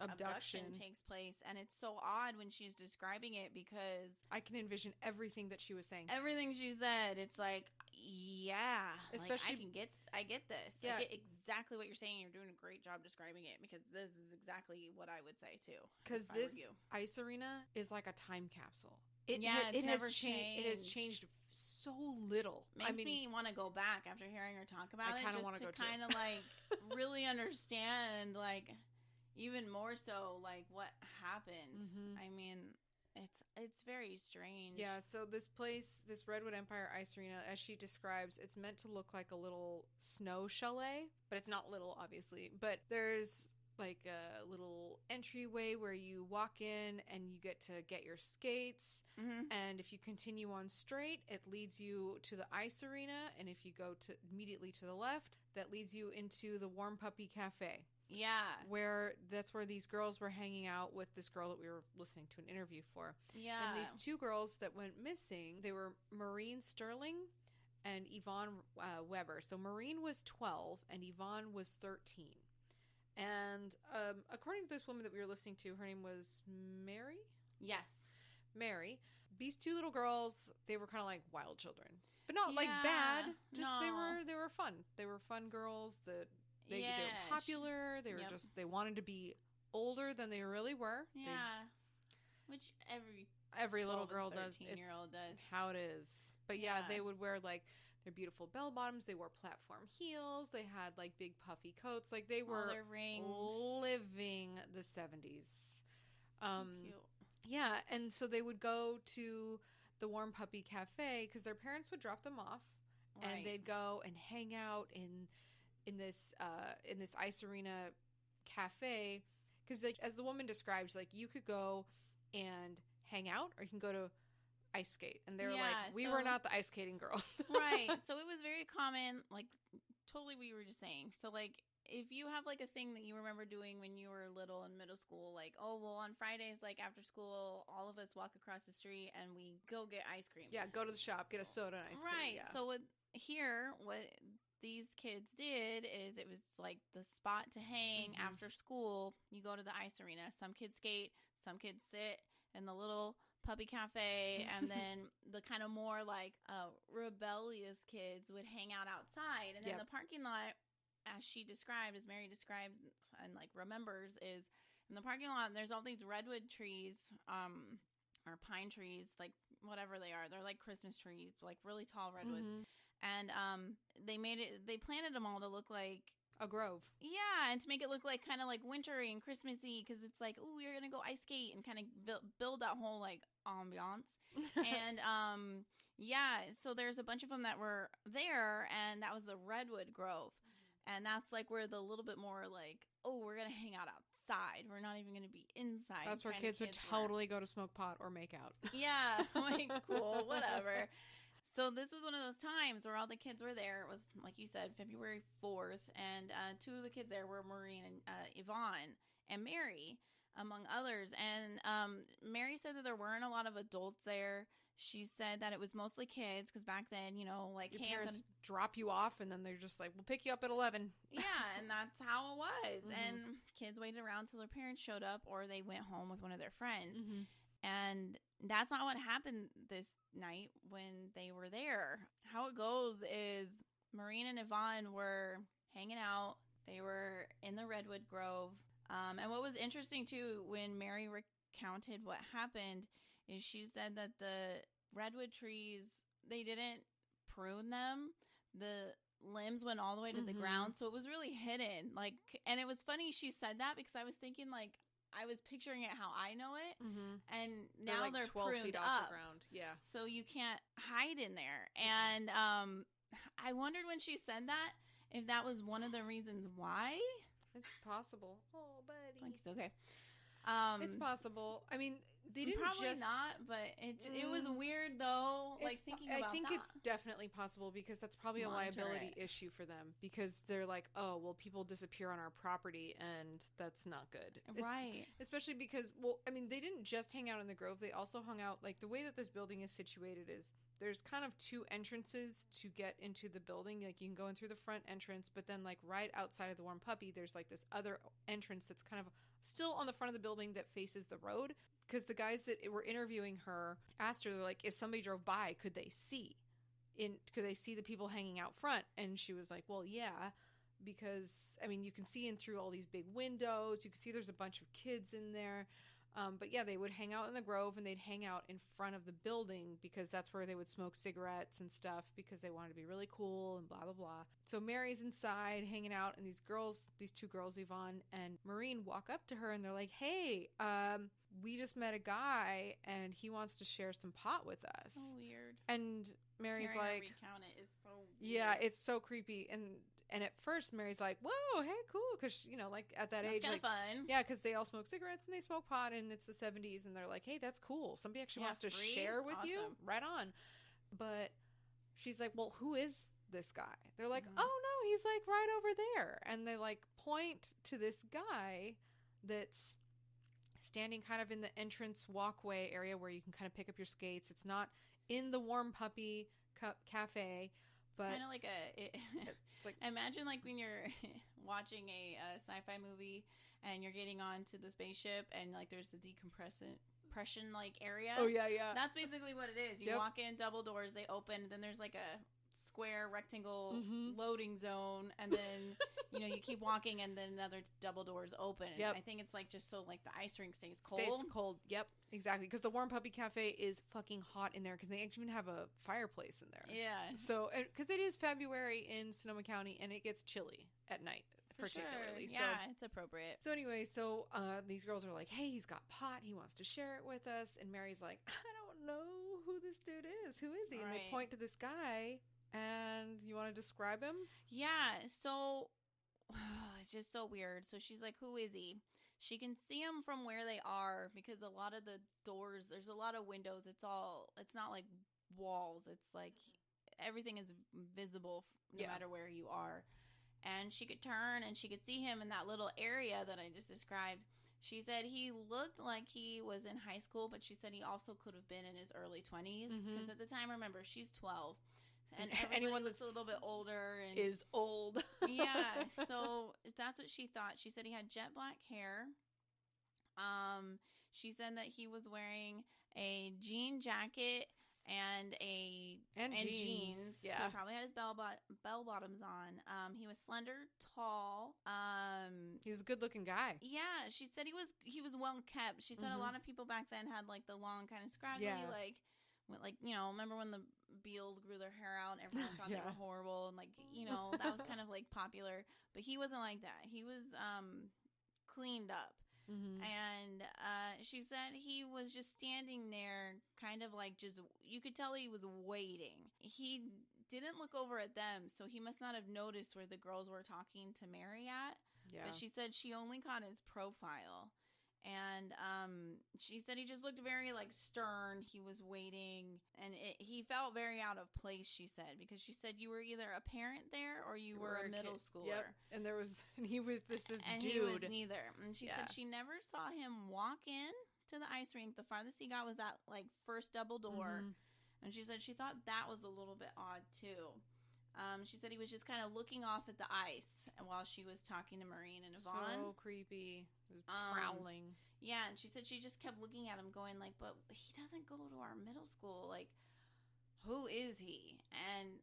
abduction takes place, and it's so odd when she's describing it because I can envision everything that she was saying. Everything she said, it's like, yeah, especially like, I get this. Yeah. I get exactly what you're saying. You're doing a great job describing it because this is exactly what I would say too. Because this ice arena is like a time capsule. It never has changed. It has changed so little. Makes me want to go back after hearing her talk about it. I kind of want to go kind of like really understand, like, even more so, like, what happened. I mean, it's very strange. Yeah, so this place, this Redwood Empire Ice Arena, as she describes, it's meant to look like a little snow chalet, but it's not little, obviously. But there's like a little entryway where you walk in and you get your skates. And if you continue on straight, it leads you to the ice arena. And if you go immediately to the left, that leads you into the Warm Puppy Cafe. Yeah. That's where these girls were hanging out with this girl that we were listening to an interview for. Yeah. And these two girls that went missing, they were Maureen Sterling and Yvonne Weber. So Maureen was 12 and Yvonne was 13. And according to this woman that we were listening to, her name was Mary? Yes. Mary. These two little girls, they were kind of like wild children. But not like bad. Just they were fun. They were fun girls that they were popular. They were they wanted to be older than they really were. Yeah. Which every little girl does. 13-year-old does. How it is. But yeah, they would wear like their beautiful bell bottoms. They wore platform heels. They had like big puffy coats. Like they were living the 70s. So cute. Yeah, and so they would go to the Warm Puppy Cafe because their parents would drop them off, and they'd go and hang out in this ice arena cafe because, like, as the woman describes, like, you could go and hang out or you can go to ice skate, and they were like, we were not the ice skating girls. Right. So it was very common, like, totally what you were just saying. So, like, if you have like a thing that you remember doing when you were little in middle school, like, oh, well, on Fridays, like after school, all of us walk across the street and we go get ice cream. Yeah, go to the shop, get a soda and ice cream. Right. Yeah. So what these kids did is it was like the spot to hang after school. You go to the ice arena. Some kids skate, some kids sit in the little puppy cafe, and then the kind of more like rebellious kids would hang out outside. And in the parking lot, as Mary described and like remembers, is in the parking lot there's all these redwood trees or pine trees, like whatever they are. They're like Christmas trees, like really tall redwoods. And they planted them all to look like a grove. Yeah, and to make it look like kind of like wintry and Christmassy, because it's like, oh, you're gonna go ice skate and kind of build that whole like ambiance. And so there's a bunch of them that were there, and that was the redwood grove. And that's like where the little bit more like, oh, we're going to hang out outside. We're not even going to be inside. That's where kids would totally go to smoke pot or make out. Yeah, like, cool, whatever. So this was one of those times where all the kids were there. It was, like you said, February 4th. And two of the kids there were Maureen and Yvonne and Mary, among others. And Mary said that there weren't a lot of adults there. She said that it was mostly kids because back then, you know, like, your parents drop you off and then they're just like, we'll pick you up at 11. Yeah, and that's how it was. And kids waited around till their parents showed up or they went home with one of their friends. And that's not what happened this night when they were there. How it goes is Maureen and Yvonne were hanging out. They were in the redwood grove. And what was interesting, too, when Mary recounted what happened is she said that the redwood trees, they didn't prune them. The limbs went all the way to the ground, so it was really hidden. Like, and it was funny she said that because I was thinking, like, I was picturing it how I know it, and now they're 12 pruned feet up, off the ground. Yeah, so you can't hide in there. And I wondered when she said that if that was one of the reasons why. It's possible. Oh, buddy. Like, it's okay. It's possible. I mean, they didn't probably not, but it was weird though. Like thinking about that. I think it's definitely possible because that's probably a liability issue for them because they're like, oh, well, people disappear on our property and that's not good. Right. Especially because, well, I mean, they didn't just hang out in the Grove. They also hung out, like the way that this building is situated is there's kind of two entrances to get into the building. Like you can go in through the front entrance, but then like right outside of the Warm Puppy, there's like this other entrance that's kind of still on the front of the building that faces the road. Because the guys that were interviewing her asked her, like, if somebody drove by, could they see the people hanging out front? And she was like, well, yeah, because, I mean, you can see in through all these big windows. You can see there's a bunch of kids in there. But yeah, they would hang out in the Grove and they'd hang out in front of the building because that's where they would smoke cigarettes and stuff because they wanted to be really cool and blah, blah, blah. So Mary's inside hanging out and these two girls, Yvonne and Maureen, walk up to her and they're like, hey, we just met a guy and he wants to share some pot with us. So weird. And Mary's like, recount it is so weird. Yeah, it's so creepy. And at first, Mary's like, whoa, hey, cool. Because, you know, like, at that age, like, fun. Yeah, because they all smoke cigarettes and they smoke pot and it's the 70s. And they're like, hey, that's cool. Somebody actually wants to share with you. Right on. But she's like, well, who is this guy? They're like, oh, no, he's, like, right over there. And they, like, point to this guy that's standing kind of in the entrance walkway area where you can kind of pick up your skates. It's not in the Warm Puppy Cafe. But kind of like it's like imagine like when you're watching a sci-fi movie and you're getting onto the spaceship and like there's a decompression like area. Oh yeah. That's basically what it is. You walk in, double doors, they open, then there's like a square rectangle loading zone, and then you keep walking, and then another double doors open. Yep. I think it's like just so like the ice rink stays cold. Stays cold. Yep, exactly. Because the Warm Puppy Cafe is fucking hot in there because they actually even have a fireplace in there. Yeah. So because it is February in Sonoma County and it gets chilly at night. Particularly. Sure. Yeah, it's appropriate. So anyway, these girls are like, hey, he's got pot, he wants to share it with us, and Mary's like, I don't know who this dude is. Who is he? Right. And they point to this guy. And you want to describe him? Yeah, so it's just so weird. So she's like, who is he? She can see him from where they are because a lot of the doors, there's a lot of windows. It's not like walls. It's like everything is visible no matter where you are. And she could turn and she could see him in that little area that I just described. She said he looked like he was in high school, but she said he also could have been in his early 20s. Because at the time, remember, she's 12. And anyone that's a little bit older and is old. Yeah, so that's what she thought. She said he had jet black hair. She said that he was wearing a jean jacket and jeans. Yeah, so he probably had his bell bottoms on. He was slender, tall. He was a good looking guy. Yeah, she said he was well kept. She said a lot of people back then had like the long kind of scraggly remember when the Beals grew their hair out and everyone thought they were horrible and like that was kind of like popular, but he wasn't like that. He was cleaned up. And she said he was just standing there kind of like you could tell he was waiting. He didn't look over at them, so he must not have noticed where the girls were talking to Mary at. But she said she only caught his profile. And she said he just looked very like stern. He was waiting, and he felt very out of place. She said because she said you were either a parent there or you were a middle schooler. Yep. And he was this dude. He was neither. And she said she never saw him walk in to the ice rink. The farthest he got was that like first double door, and she said she thought that was a little bit odd too. She said he was just kind of looking off at the ice while she was talking to Maureen and Yvonne. So creepy. He was prowling. Yeah, and she said she just kept looking at him going like, but he doesn't go to our middle school. Like, who is he? And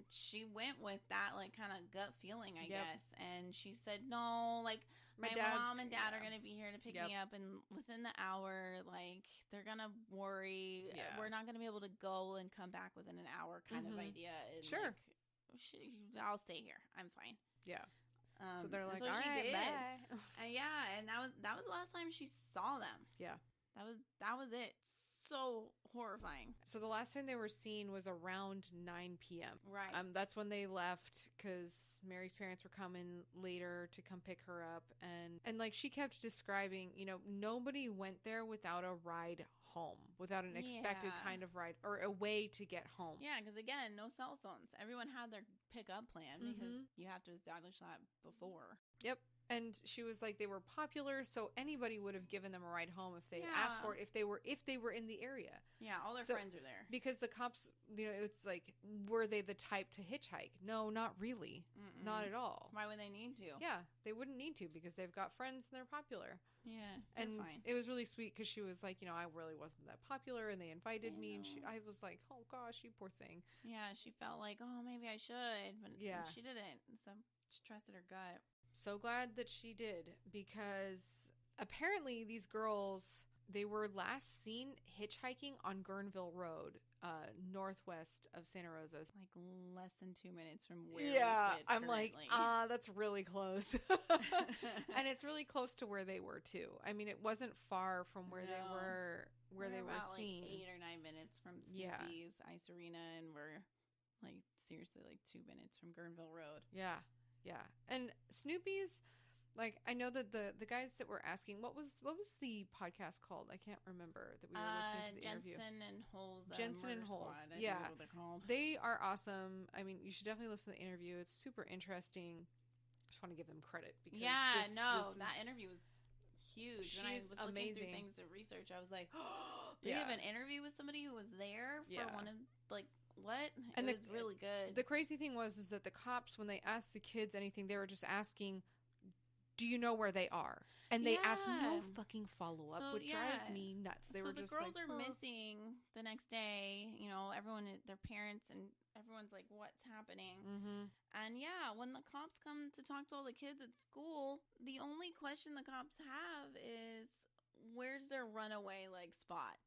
she went with that like kind of gut feeling, I guess. And she said, no, like my mom and dad are going to be here to pick me up, and within the hour, like they're going to worry. We're not going to be able to go and come back within an hour kind of idea. And, sure. Like, I'll stay here. I'm fine. Yeah. So they're like, so all right, did. bye. And that was the last time she saw them. Yeah. That was it. So horrifying. So the last time they were seen was around 9 p.m. Right. That's when they left because Mary's parents were coming later to come pick her up. And like she kept describing, you know, nobody went there without a ride home, without an expected kind of ride or a way to get home. Yeah, because again, no cell phones. Everyone had their pickup plan because you have to establish that before. Yep. And she was like, they were popular, so anybody would have given them a ride home if they asked for it, if they were in the area. Yeah, all their friends are there. Because the cops, you know, it's like, were they the type to hitchhike? No, not really. Not at all. Why would they need to? Yeah, they wouldn't need to because they've got friends and they're popular. Yeah, and fine. It was really sweet because she was like, you know, I really wasn't that popular, and they invited me, and I was like, oh gosh, you poor thing. Yeah, she felt like, oh, maybe I should, but she didn't. So she trusted her gut. So glad that she did, because apparently these girls, they were last seen hitchhiking on Guerneville Road, northwest of Santa Rosa. Like less than 2 minutes from where we sit I'm currently. like, that's really close. And it's really close to where they were too. I mean, it wasn't far from where they were about seen. Like 8 or 9 minutes from Snoopy's Ice Arena, and we're like seriously like 2 minutes from Guerneville Road. Yeah. And Snoopy's, like, I know that the guys that were asking, what was the podcast called? I can't remember that we were listening to the interview. Jensen and Holes. Squad, yeah, what they're called. They are awesome. I mean, you should definitely listen to the interview. It's super interesting. I just want to give them credit because that interview was huge. She's when I was looking amazing. through things to research, I was like, oh, they have an interview with somebody who was there for one of like. What? And it was really good. The crazy thing was that the cops, when they asked the kids anything, they were just asking, do you know where they are? And they asked no fucking follow-up, which drives me nuts. They were the just girls like, are missing the next day. You know, everyone, their parents, and everyone's like, what's happening? Mm-hmm. And when the cops come to talk to all the kids at school, the only question the cops have is, where's their runaway, like, spot?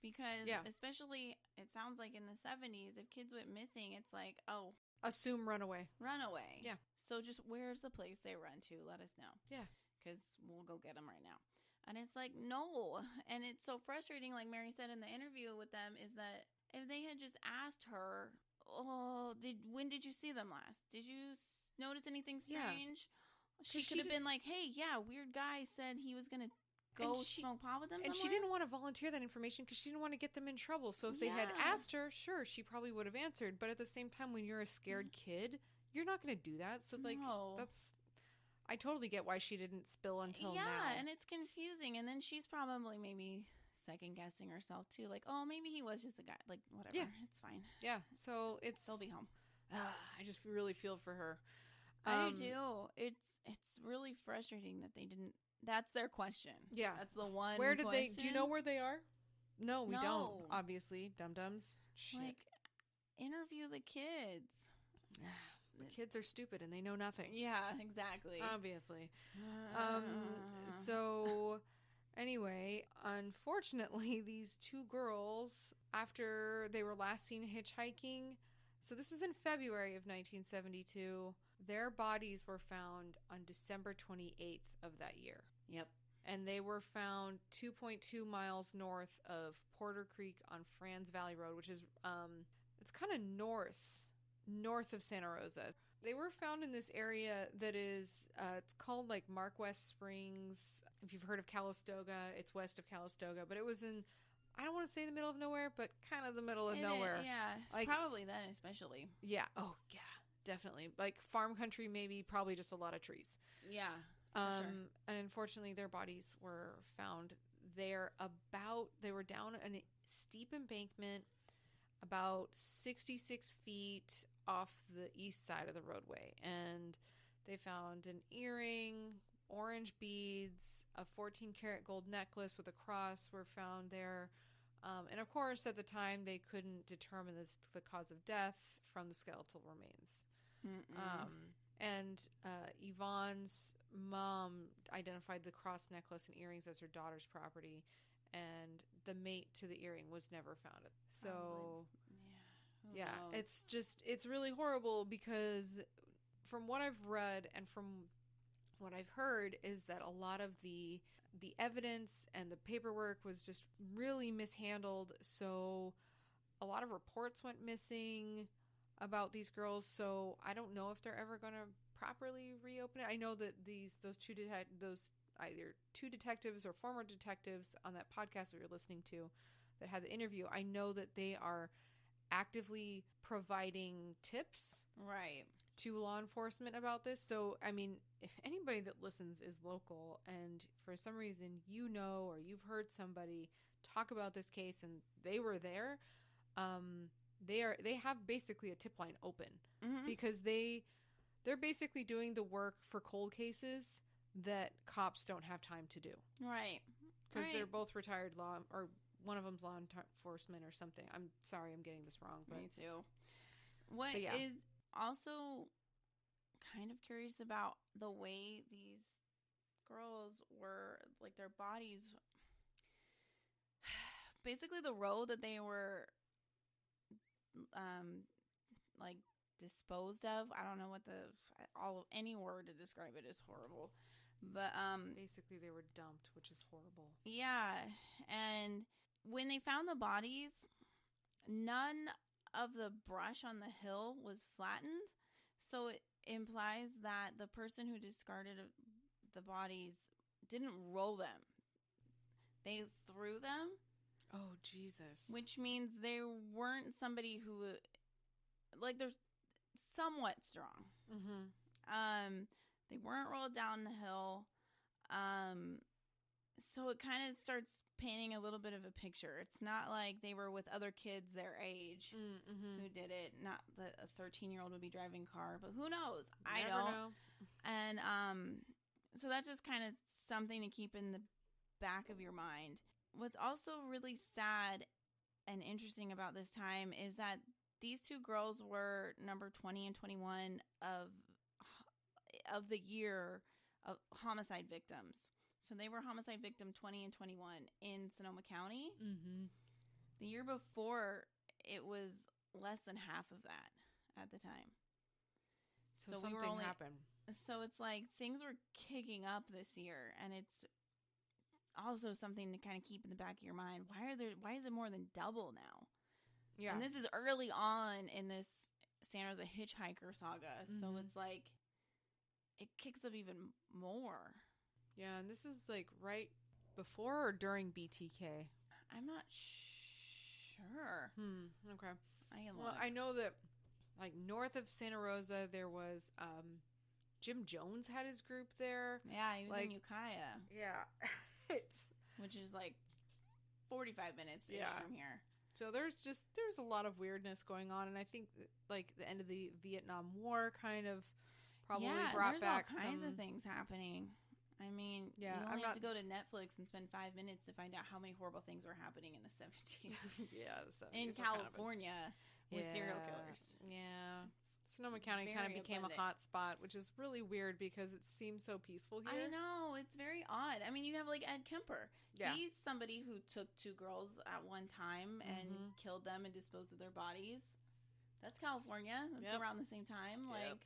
Because especially, it sounds like in the 70s, if kids went missing, it's like, oh. Assume runaway. Runaway. Yeah. So just where's the place they run to? Let us know. Yeah. Because we'll go get them right now. And it's like, no. And it's so frustrating, like Mary said in the interview with them, is that if they had just asked her, when did you see them last? Did you notice anything strange? Yeah. She could have been like, hey, weird guy said he was going to smoke pot with them and somewhere? She didn't want to volunteer that information because she didn't want to get them in trouble. So if they had asked her, sure, she probably would have answered. But at the same time, when you're a scared kid, you're not going to do that. So like, I totally get why she didn't spill until now. Yeah, and it's confusing. And then she's probably maybe second guessing herself too. Like, oh, maybe he was just a guy. Like, whatever. Yeah. It's fine. Yeah. So they'll be home. I just really feel for her. I do too. It's really frustrating that they didn't. That's their question. Yeah. That's the one Where did question. Do you know where they are? No, we don't. Obviously. Dum-dums. Shit. Like, interview the kids. The kids are stupid and they know nothing. Yeah, exactly. Obviously. So, anyway, unfortunately, these two girls, after they were last seen hitchhiking, so this was in February of 1972, their bodies were found on December 28th of that year. Yep. And they were found 2.2 miles north of Porter Creek on Franz Valley Road, which is, it's kind of north of Santa Rosa. They were found in this area that is, it's called like Mark West Springs. If you've heard of Calistoga, it's west of Calistoga, but it was in, I don't want to say the middle of nowhere, but kind of the middle of nowhere. Like, probably then especially. Yeah. Oh, yeah. Definitely. Like farm country, maybe, probably just a lot of trees. Yeah. Sure. And unfortunately, their bodies were found there they were down a steep embankment about 66 feet off the east side of the roadway. And they found an earring, orange beads, a 14-karat gold necklace with a cross were found there. And of course, at the time, they couldn't determine the cause of death from the skeletal remains. And Yvonne's mom identified the cross necklace and earrings as her daughter's property, and the mate to the earring was never found. So, it's really horrible because from what I've read and from what I've heard is that a lot of the evidence and the paperwork was just really mishandled. So a lot of reports went missing about these girls. So I don't know if they're ever going to properly reopen it. I know that those either two detectives or former detectives on that podcast that we were listening to that had the interview, I know that they are actively providing tips Right. to law enforcement about this. So, I mean, if anybody that listens is local and for some reason you know or you've heard somebody talk about this case and they were there, they have basically a tip line open because they're basically doing the work for cold cases that cops don't have time to do. Right. Because they're both retired law, or one of them's law enforcement or something. I'm sorry, I'm getting this wrong. But, me too. What is also kind of curious about the way these girls were, like, their bodies, basically the road that they were, like, disposed of. I don't know what any word to describe it is horrible. But, basically they were dumped, which is horrible. Yeah. And when they found the bodies, none of the brush on the hill was flattened. So it implies that the person who discarded the bodies didn't roll them. They threw them. Oh, Jesus. Which means they weren't somebody who, like, they're somewhat strong. They weren't rolled down the hill. So it kind of starts painting a little bit of a picture. It's not like they were with other kids their age who did it. Not that a 13-year-old would be driving a car, but who knows? I don't know. And so that's just kind of something to keep in the back of your mind. What's also really sad and interesting about this time is that these two girls were number 20 and 21 of the year of homicide victims. So they were homicide victim 20 and 21 in Sonoma County. The year before, it was less than half of that at the time. So something happened. So it's like things were kicking up this year, and it's also something to kind of keep in the back of your mind. Why is it more than double now? Yeah. And this is early on in this Santa Rosa Hitchhiker saga. So it's like it kicks up even more. Yeah, and this is like right before or during BTK? I'm not sure. Okay. I know that like north of Santa Rosa there was Jim Jones had his group there. Yeah, he was in Ukiah. Yeah. Which is like 45 minutes from here. So there's a lot of weirdness going on, and I think like the end of the Vietnam War kind of probably brought back all kinds of things happening. I mean, you only have to go to Netflix and spend 5 minutes to find out how many horrible things were happening in the 70s. In California with serial killers. Yeah. Sonoma County kind of became a hot spot, which is really weird because it seems so peaceful here. I know. It's very odd. I mean, you have like Ed Kemper. Yeah. He's somebody who took two girls at one time and killed them and disposed of their bodies. That's California. That's around the same time. Like,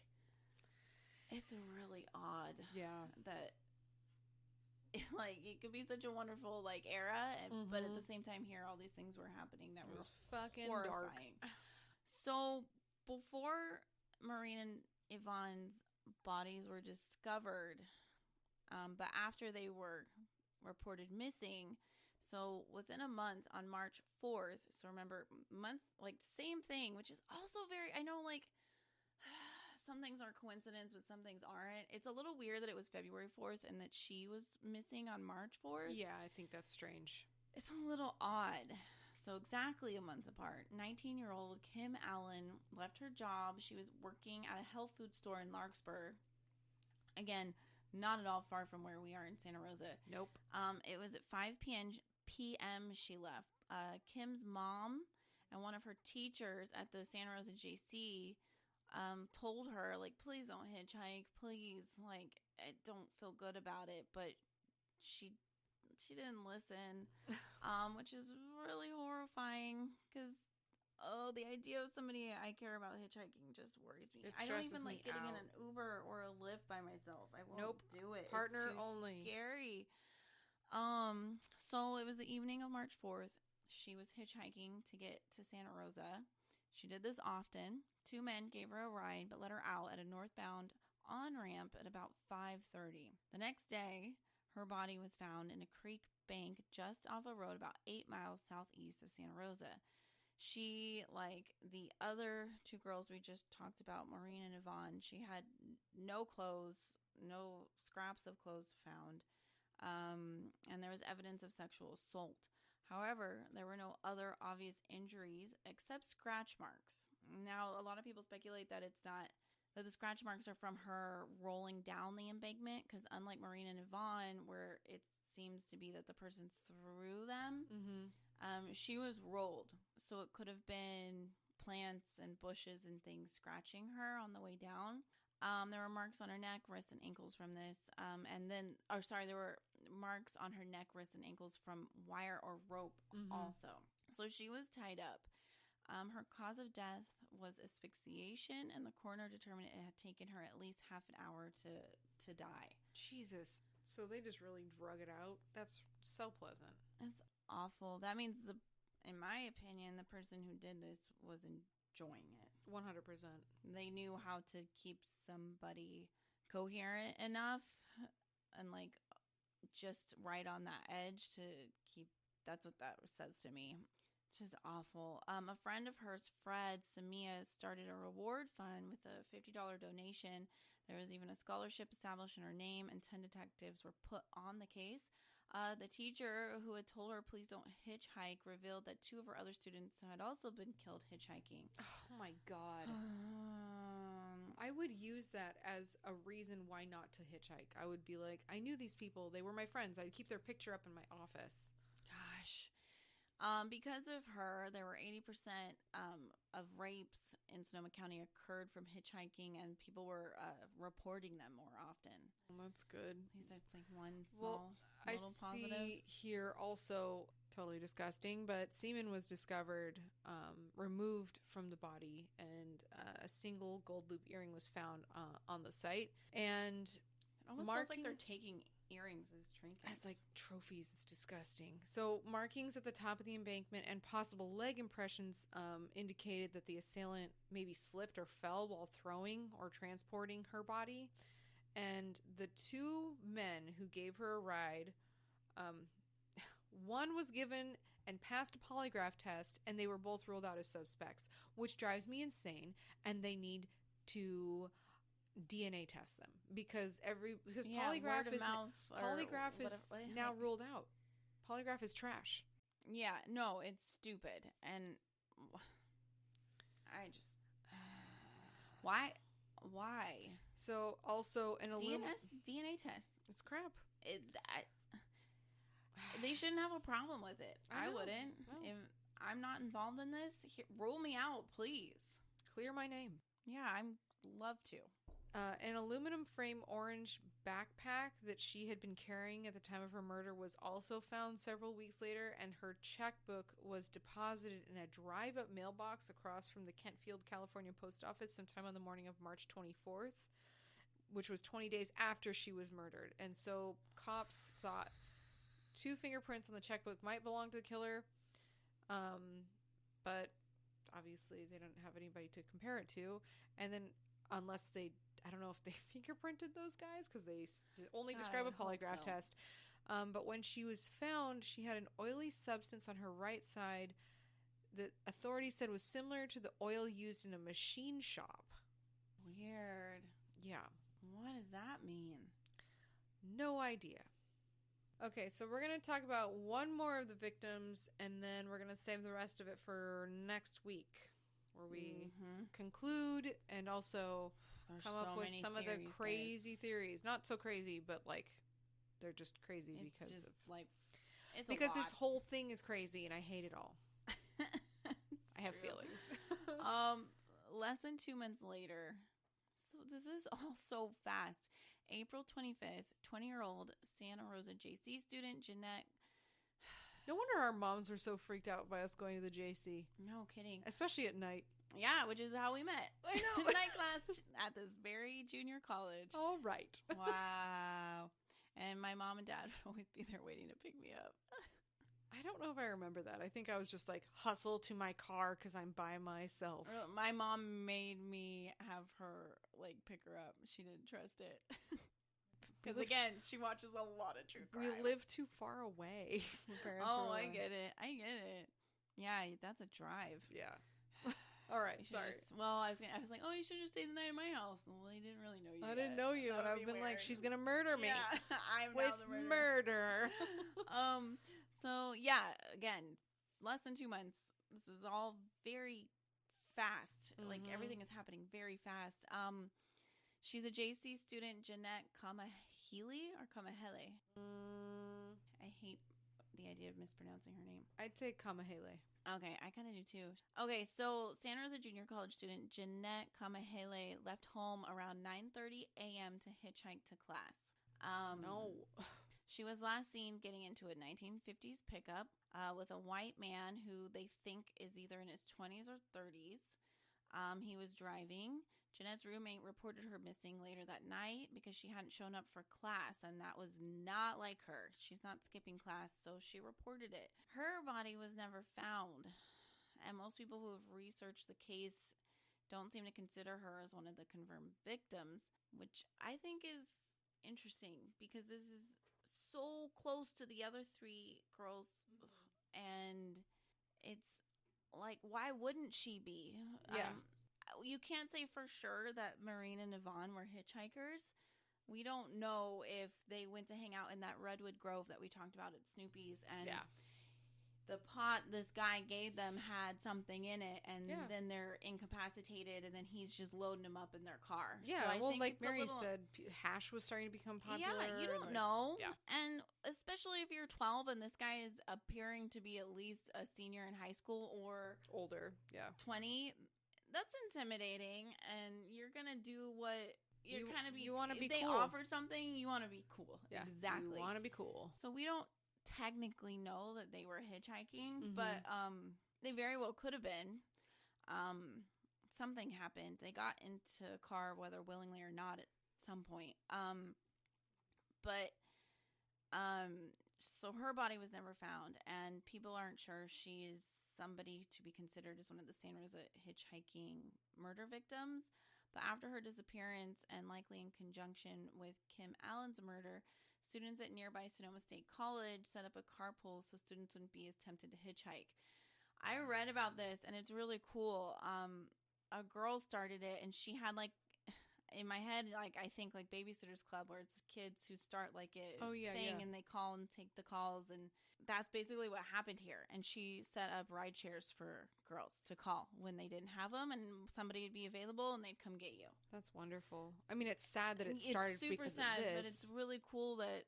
it's really odd. Yeah. That... like it could be such a wonderful like era, but at the same time here all these things were happening that was fucking horrifying. So before Maureen and Yvonne's bodies were discovered, but after they were reported missing, so within a month on March 4th, so remember month, like same thing, which is also very, I know like some things are coincidence, but some things aren't. It's a little weird that it was February 4th and that she was missing on March 4th. Yeah, I think that's strange. It's a little odd. So exactly a month apart, 19-year-old Kim Allen left her job. She was working at a health food store in Larkspur. Again, not at all far from where we are in Santa Rosa. Nope. It was at 5 p.m. she left. Kim's mom and one of her teachers at the Santa Rosa JC told her, like, please don't hitchhike, please, like, I don't feel good about it, but she didn't listen, which is really horrifying, because the idea of somebody I care about hitchhiking just worries me. It I don't stresses even like me getting in out. an Uber or a Lyft by myself. I won't Nope. do it. Partner it's too only. scary. So it was the evening of March 4th. She was hitchhiking to get to Santa Rosa. She did this often. 2 men gave her a ride but let her out at a northbound on-ramp at about 5:30. The next day, her body was found in a creek bank just off a road about 8 miles southeast of Santa Rosa. She, like the other 2 girls we just talked about, Maureen and Yvonne, she had no clothes, no scraps of clothes found, and there was evidence of sexual assault. However, there were no other obvious injuries except scratch marks. Now, a lot of people speculate that that the scratch marks are from her rolling down the embankment, because unlike Maureen and Yvonne, where it seems to be that the person threw them, she was rolled. So it could have been plants and bushes and things scratching her on the way down. There were marks on her neck, wrists, and ankles from this. There were marks on her neck, wrists, and ankles from wire or rope also. So she was tied up. Her cause of death was asphyxiation, and the coroner determined it had taken her at least half an hour to die. Jesus. So they just really drug it out. That's so pleasant. It's awful. That means, in my opinion, the person who did this was enjoying it. 100%. They knew how to keep somebody coherent enough and like just right on that edge to keep. That's what that says to me. It's just awful. A friend of hers, Fred Samia, started a reward fund with a $50 donation. There was even a scholarship established in her name, and 10 detectives were put on the case. The teacher who had told her, "Please don't hitchhike," revealed that 2 of her other students had also been killed hitchhiking. Oh my God. I would use that as a reason why not to hitchhike. I would be like, I knew these people. They were my friends. I'd keep their picture up in my office. Gosh. Because of her, there were 80% of rapes in Sonoma County occurred from hitchhiking, and people were reporting them more often. Well, that's good. He said it's like one small little positive. I see here also, totally disgusting, but semen was discovered, removed from the body, and a single gold loop earring was found on the site. And it almost feels like they're taking earrings as trinkets. As like trophies. It's disgusting. So markings at the top of the embankment and possible leg impressions indicated that the assailant maybe slipped or fell while throwing or transporting her body. And the 2 men who gave her a ride, one was given and passed a polygraph test, and they were both ruled out as suspects, which drives me insane. And they need to DNA test them because polygraph is now ruled out. Polygraph is trash. Yeah, no, it's stupid. And I just why? So also an DNA test. It's crap. They shouldn't have a problem with it. I wouldn't. No. If I'm not involved in this, rule me out, please. Clear my name. Yeah, I'd love to. An aluminum frame orange backpack that she had been carrying at the time of her murder was also found several weeks later, and her checkbook was deposited in a drive-up mailbox across from the Kentfield, California post office sometime on the morning of March 24th, which was 20 days after she was murdered. And so cops thought 2 fingerprints on the checkbook might belong to the killer, but obviously they don't have anybody to compare it to. And then unless I don't know if they fingerprinted those guys because they only describe a polygraph test. But when she was found, she had an oily substance on her right side that authorities said was similar to the oil used in a machine shop. Weird. Yeah. What does that mean? No idea. Okay, so we're going to talk about one more of the victims, and then we're going to save the rest of it for next week, where we conclude and also come up with some of the crazy theories. Not so crazy, but like they're just crazy because this whole thing is crazy, and I hate it all. I have feelings. Less than 2 months later, so this is all so fast. April 25th, 20-year-old Santa Rosa JC student Jeanette No wonder our moms were so freaked out by us going to the JC. No kidding. Especially at night. Yeah, which is how we met. I know. Night class at this very junior college. All right. Wow. And my mom and dad would always be there waiting to pick me up. I don't know if I remember that. I think I was just like, hustle to my car because I'm by myself. My mom made me have her, like, pick her up. She didn't trust it. Because, again, she watches a lot of true crime. We live too far away. I get it. Yeah, that's a drive. Yeah. All right, sorry. I was like, oh, you should just stay the night at my house. Well, I didn't really know you. I didn't know you, and I've been like, she's gonna murder me. Yeah, I'm with now the murder. So yeah, again, less than 2 months. This is all very fast. Like everything is happening very fast. She's a JC student, Jeanette Kamahele. I hate the idea of mispronouncing her name. I'd say Kamahele. Okay, I kind of do too. Okay, so Santa Rosa Junior College student Jeanette Kamahele left home around 9:30 a.m. to hitchhike to class. No. She was last seen getting into a 1950s pickup with a white man who they think is either in his 20s or 30s. He was driving. Jeanette's roommate reported her missing later that night because she hadn't shown up for class, and that was not like her. She's not skipping class, so she reported it. Her body was never found, and most people who have researched the case don't seem to consider her as one of the confirmed victims, which I think is interesting because this is so close to the other 3 girls, and it's like, why wouldn't she be? Yeah. You can't say for sure that Maureen and Yvonne were hitchhikers. We don't know if they went to hang out in that redwood grove that we talked about at Snoopy's, and the pot this guy gave them had something in it, and then they're incapacitated, and then he's just loading them up in their car. Yeah, so I think like Mary said, hash was starting to become popular. Yeah, you don't know. Yeah. And especially if you're 12 and this guy is appearing to be at least a senior in high school or older, 20, that's intimidating, and you're going to do what you're kind of be. You want to be they cool. offered something, you want to be cool. Yeah, exactly. You want to be cool. So we don't technically know that they were hitchhiking, but they very well could have been. Something happened. They got into a car, whether willingly or not, at some point. So her body was never found, and people aren't sure she is somebody to be considered as one of the Santa Rosa hitchhiking murder victims. But after her disappearance, and likely in conjunction with Kim Allen's murder, students at nearby Sonoma State College set up a carpool so students wouldn't be as tempted to hitchhike. I read about this, and it's really cool. A girl started it, and she had, like, in my head, like, I think, like, Babysitter's Club, where it's kids who start, like, a thing, and they call and take the calls, and that's basically what happened here. And she set up ride shares for girls to call when they didn't have them, and somebody would be available, and they'd come get you. That's wonderful. I mean, it's sad that it started it's super because sad, of this. but it's really cool that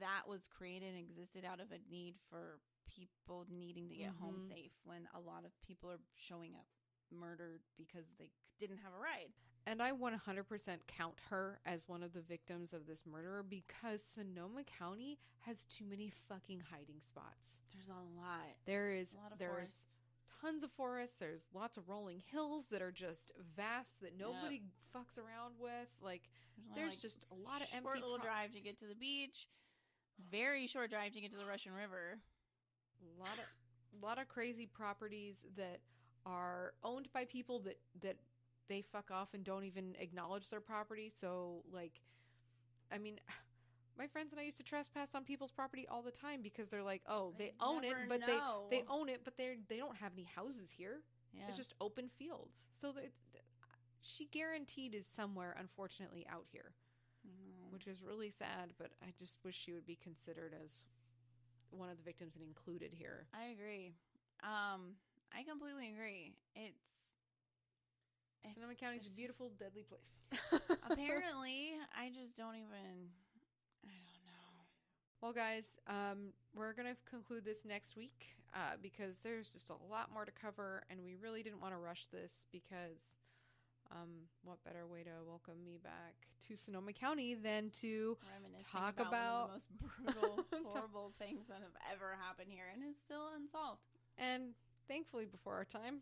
that was created and existed out of a need for people needing to get home safe when a lot of people are showing up murdered because they didn't have a ride. And I 100% count her as one of the victims of this murder because Sonoma County has too many fucking hiding spots. There's a lot. There's a lot of there's forests. Tons of forests. There's lots of rolling hills that are just vast that nobody fucks around with. Like there's just a lot of empty short little drive to get to the beach. Very short drive to get to the Russian River. A lot of crazy properties that are owned by people that they fuck off and don't even acknowledge their property. So, like, I mean, my friends and I used to trespass on people's property all the time because they're like, oh, they own it, but they own it, but they don't have any houses here. Yeah. It's just open fields. So she guaranteed is somewhere, unfortunately, out here, which is really sad. But I just wish she would be considered as one of the victims and included here. I agree. I completely agree. Sonoma County is a beautiful, deadly place. Apparently, I just don't even. I don't know. Well, guys, we're gonna conclude this next week because there's just a lot more to cover, and we really didn't want to rush this because what better way to welcome me back to Sonoma County than to Reminiscing talk about about one of the most brutal, horrible things that have ever happened here and is still unsolved. And thankfully before our time.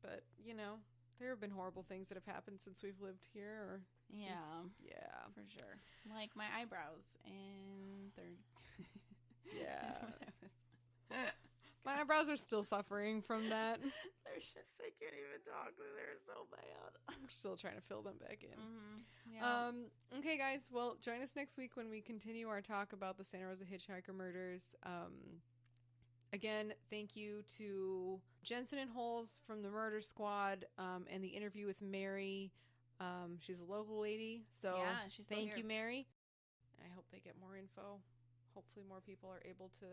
But, you know, there have been horrible things that have happened since we've lived here. Or Yeah, for sure. Like my eyebrows in third. Yeah. My eyebrows are still suffering from that. They're just, I can't even talk. They're so bad. I'm still trying to fill them back in. Mm-hmm. Yeah. Okay, guys. Well, join us next week when we continue our talk about the Santa Rosa Hitchhiker murders. Again, thank you to Jensen and Holes from the Murder Squad and the interview with Mary. She's a local lady. So yeah, she's thank here. you, Mary. And I hope they get more info. Hopefully more people are able to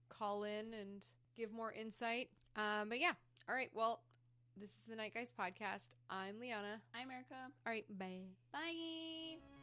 call in and give more insight. But yeah. All right. Well, this is the Night Guys podcast. I'm Liana. I'm Erica. All right. Bye. Bye.